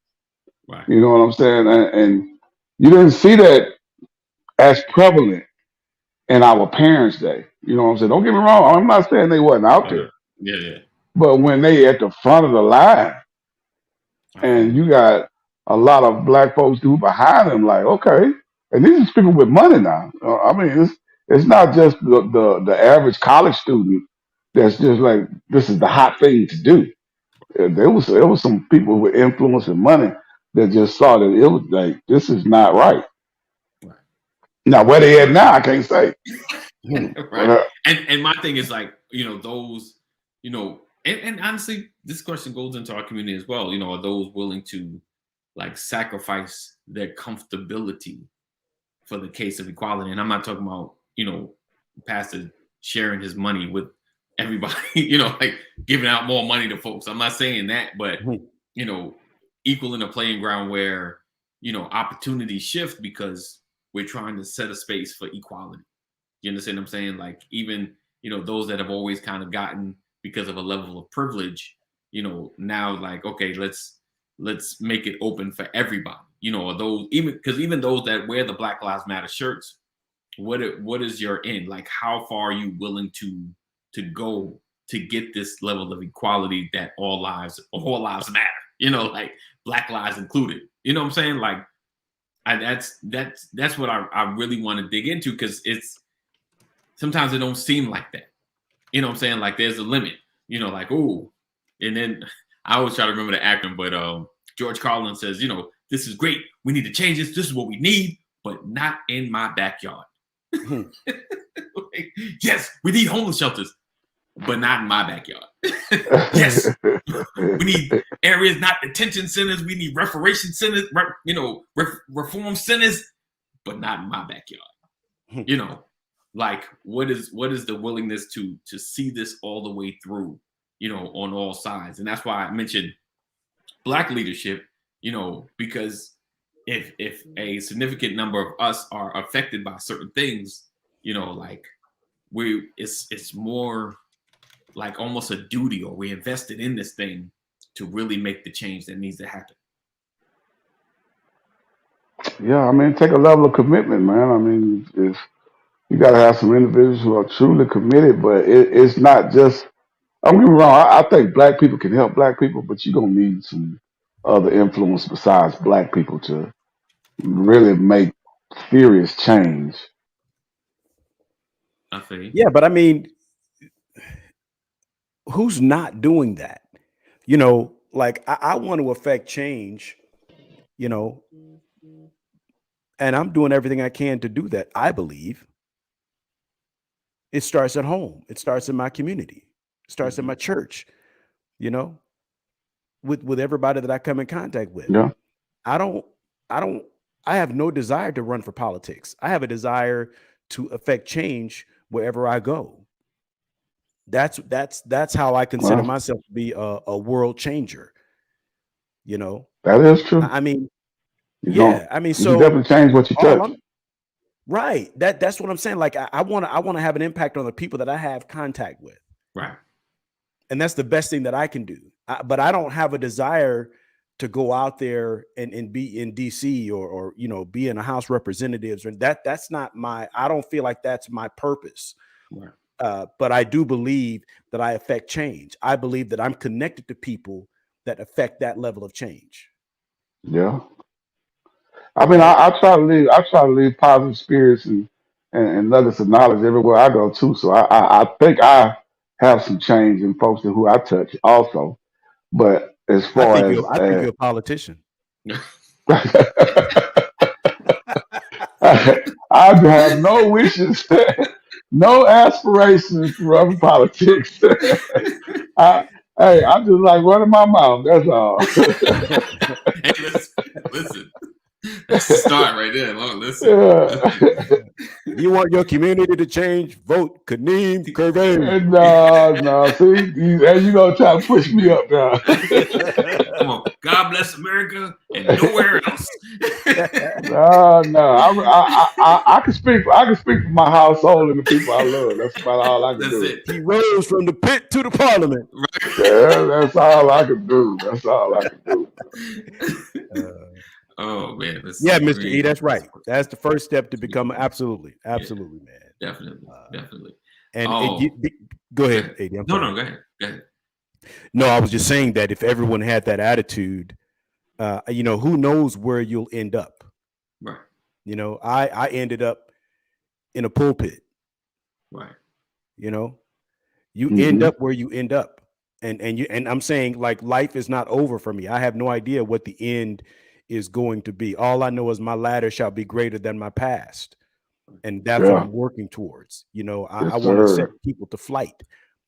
Right. You know what I'm saying? And you didn't see that as prevalent in our parents' day. You know what I'm saying? Don't get me wrong. I'm not saying they wasn't out there, Yeah. but when they at the front of the line and you got a lot of black folks who behind them, like, okay, and these are people with money now. I mean, it's not just the average college student that's just like, this is the hot thing to do. There was some people with influence and money that just saw that it was like this is not right. Right. Now where they at now, I can't say. Right. And my thing is like, those, and honestly, this question goes into our community as well. Are those willing to like sacrifice their comfortability for the case of equality? And I'm not talking about, pastor sharing his money with everybody, like giving out more money to folks. I'm not saying that, but equaling a playing ground where, opportunities shift because we're trying to set a space for equality. You understand what I'm saying? Like even, those that have always kind of gotten because of a level of privilege, now like, okay, let's make it open for everybody. Or those even those that wear the Black Lives Matter shirts, what is your end? Like how far are you willing to go to get this level of equality that all lives matter, like Black lives included. You know what I'm saying? Like that's what I really want to dig into, because it's sometimes it don't seem like that. You know what I'm saying? Like there's a limit, like, oh, and then I always try to remember the acronym, but George Carlin says, this is great. We need to change this. This is what we need, but not in my backyard. Like, yes, we need homeless shelters, but not in my backyard. Yes, we need areas, not detention centers. We need reparation centers, reform centers, but not in my backyard. Like what is the willingness to see this all the way through, on all sides? And that's why I mentioned Black leadership, because if a significant number of us are affected by certain things, like it's more like almost a duty, or we invested in this thing to really make the change that needs to happen. Yeah, I mean, take a level of commitment, man. I mean, if you got to have some individuals who are truly committed, but it's not just. I'm getting wrong. I think Black people can help Black people, but you're gonna need some other influence besides Black people to really make serious change. I think. Yeah, but I mean, who's not doing that? Like I want to affect change, and I'm doing everything I can to do that. I believe it starts at home. It starts in my community. It starts in my church, with everybody that I come in contact with. Yeah, I have no desire to run for politics. I have a desire to affect change wherever I go. That's how I consider well, myself to be a world changer. that is true. I mean, You yeah, don't. I mean, You can so definitely change what you all touch. I'm right. That's what I'm saying. Like I want to have an impact on the people that I have contact with. Right. And that's the best thing that I can do. But I don't have a desire to go out there and be in DC or be in a House of Representatives, or that's not I don't feel like that's my purpose. Right. But I do believe that I affect change. I believe that I'm connected to people that affect that level of change. Yeah. I mean, I try to leave. I try to leave positive spirits and nuggets of knowledge everywhere I go too. So I think I have some change in folks who I touch also. But as I far think as you're a politician. I have no wishes, no aspirations to run for politics. I just like running my mouth. That's all. Hey, listen. That's the start right there. Listen. Yeah. You want your community to change? Vote Kaneem Curvey. No. See, you gonna try to push me up now. Come on. God bless America and nowhere else. No. I can speak. I can speak for my household and the people I love. That's about all I can That's do. it. He rose from the pit to the parliament. Right. Yeah, that's all I can do. That's all I can do. Oh man. Yeah, Mr. E, that's right. That's the first step to become absolutely, man. Definitely. And go ahead, AD. No, go ahead. No, I was just saying that if everyone had that attitude, who knows where you'll end up. Right. I ended up in a pulpit. Right. You end up where you end up. And I'm saying, like, life is not over for me. I have no idea what the end is going to be. All I know is my latter shall be greater than my past. And that's what Yeah. I'm working towards. I Yes, want to set sir. people to flight.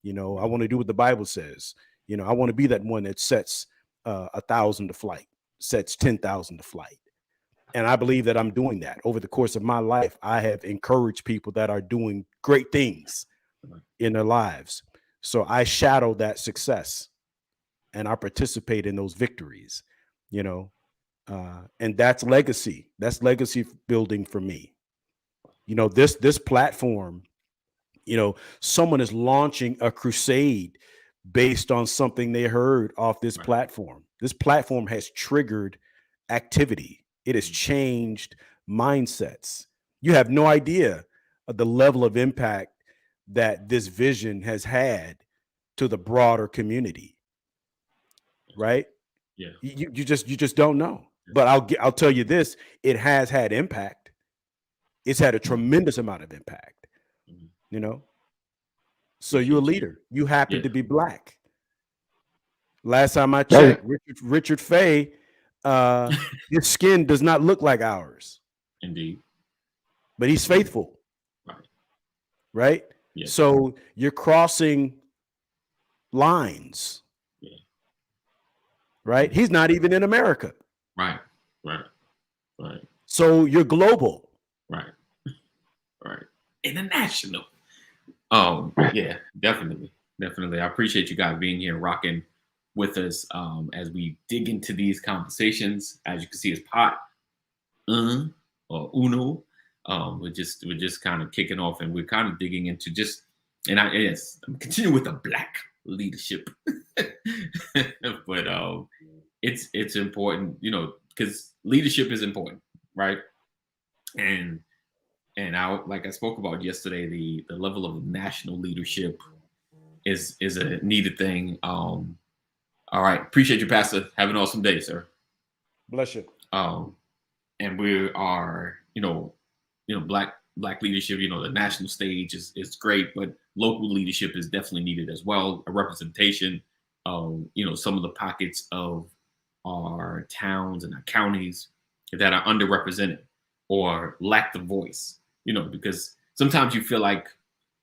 I want to do what the Bible says. I want to be that one that sets 1,000 to flight, sets 10,000 to flight. And I believe that I'm doing that. Over the course of my life, I have encouraged people that are doing great things in their lives. So I shadow that success and I participate in those victories, and that's legacy. That's legacy building for me. This platform, someone is launching a crusade based on something they heard off this platform. This platform has triggered activity. It has changed mindsets. You have no idea of the level of impact that this vision has had to the broader community, right? Yeah. You just don't know. But I'll tell you this: it has had impact. It's had a tremendous amount of impact. So you're a Appreciate you. leader. You happen Yeah. to be Black. Last time I Hey. checked, Richard Fay, his skin does not look like ours. Indeed. But he's faithful. Right? Yeah. So you're crossing lines. Yeah. Right? He's not even in America. Right. So you're global. Right. International. Yeah, definitely. I appreciate you guys being here, rocking with us as we dig into these conversations. As you can see, it's pot or uno. We're just kind of kicking off, and we're kind of digging into I'm continuing with the Black leadership, but it's important, because leadership is important, right? And like I spoke about yesterday, the level of national leadership is a needed thing. All right, appreciate you, Pastor. Have an awesome day, sir. Bless you. And we are, black leadership. The national stage is great, but local leadership is definitely needed as well. A representation of some of the pockets of our towns and our counties that are underrepresented or lack the voice. Because sometimes you feel like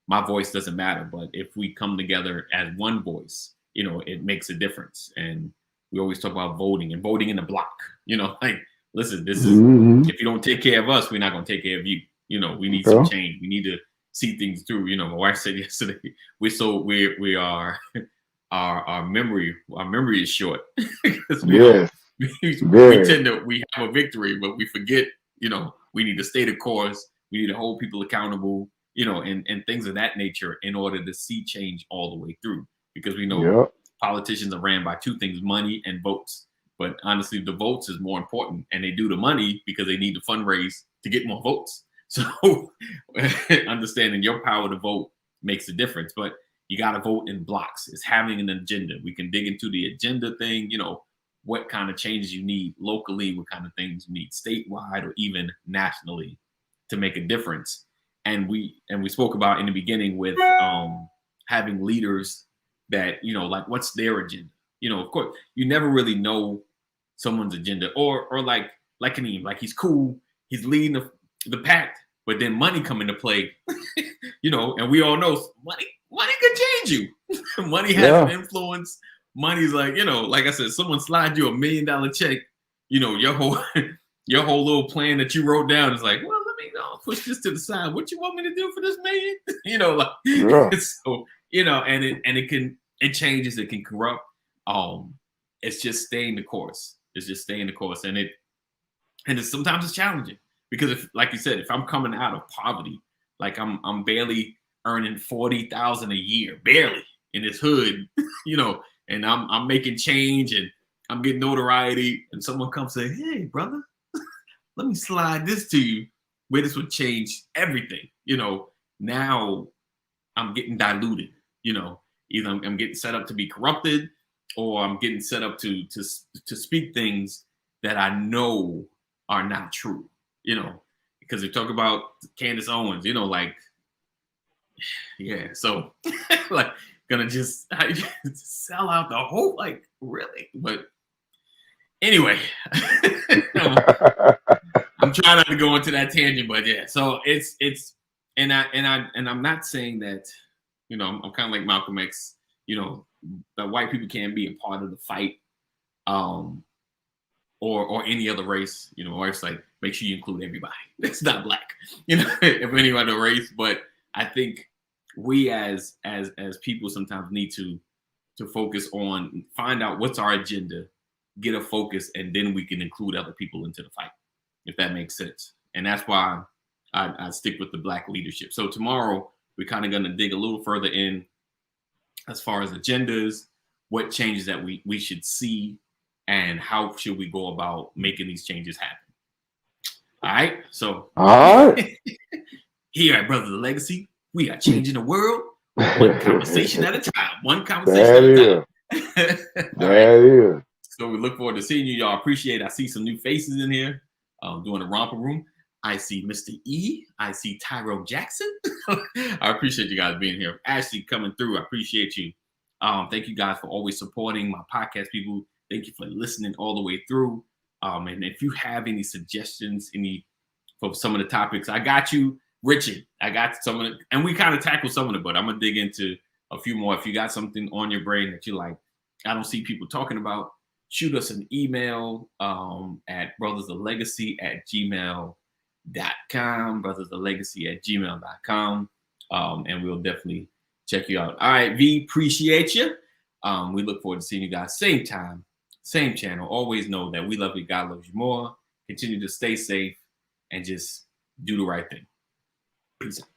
my voice doesn't matter, but if we come together as one voice, it makes a difference. And we always talk about voting and voting in the block. Listen, this is if you don't take care of us, we're not going to take care of you. We need some change. We need to see things through. My wife said yesterday, we are our memory is short because we tend to we have a victory, but we forget. We need to stay the course. We need to hold people accountable. And things of that nature in order to see change all the way through. Because we know politicians are ran by two things: money and votes. But honestly, the votes is more important, and they do the money because they need to fundraise to get more votes. So understanding your power to vote makes a difference, but you got to vote in blocks. It's having an agenda. We can dig into the agenda thing, what kind of changes you need locally, what kind of things you need statewide or even nationally to make a difference. And we spoke about in the beginning with having leaders that, like, what's their agenda? Of course, you never really know someone's agenda or like Kaneem, like he's cool, he's leading the pack, but then money come into play, and we all know money can change you. Money has an influence. Money's like, like I said, someone slides you $1 million check, your whole little plan that you wrote down is like, well, let me push this to the side. What you want me to do for this million? So, it changes, it can corrupt. It's just staying the course. And sometimes it's challenging because if, like you said, if I'm coming out of poverty, like I'm barely earning $40,000 a year, barely in this hood, and I'm making change and I'm getting notoriety, and someone comes say, hey, brother, let me slide this to you, where this would change everything. Now I'm getting diluted. Either I'm getting set up to be corrupted, or I'm getting set up to speak things that I know are not true. Because they talk about Candace Owens. So like gonna just sell out the whole, like, really? But anyway, I'm trying not to go into that tangent, but yeah. So and I'm not saying that, you know, I'm kind of like Malcolm X, you know, that white people can't be a part of the fight, or any other race, you know, or it's like, make sure you include everybody. It's not black, you know, if any other race. But I think we as people sometimes need to focus on, find out what's our agenda, get a focus, and then we can include other people into the fight, if that makes sense. And that's why I stick with the black leadership. So tomorrow we're kind of going to dig a little further in as far as agendas, what changes that we should see, and how should we go about making these changes happen. All right. So All right. here at Brothers of Legacy, we are changing the world one conversation at a time. One conversation That at a is. time. That is. So we look forward to seeing you. Y'all appreciate it. I see some new faces in here doing the romper room. I see Mr. E. I see Tyrone Jackson. I appreciate you guys being here. Ashley coming through. I appreciate you. Thank you guys for always supporting my podcast, people. Thank you for listening all the way through. And if you have any suggestions, for some of the topics, I got you, Richard. I got some of it, and we kind of tackled some of it, but I'm gonna dig into a few more. If you got something on your brain that you like, I don't see people talking about, shoot us an email at brothersoflegacy@gmail.com, brothersoflegacy@gmail.com, and we'll definitely check you out. All right, V, appreciate you. We look forward to seeing you guys same time, same channel. Always know that we love you, God loves you more. Continue to stay safe and just do the right thing. Peace out.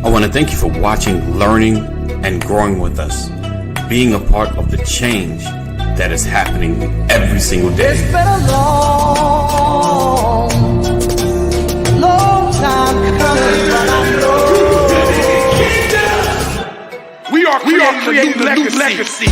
I want to thank you for watching, learning, and growing with us, being a part of the change that is happening every single day. It's been a long, long time coming, but I know We are creating a new legacy.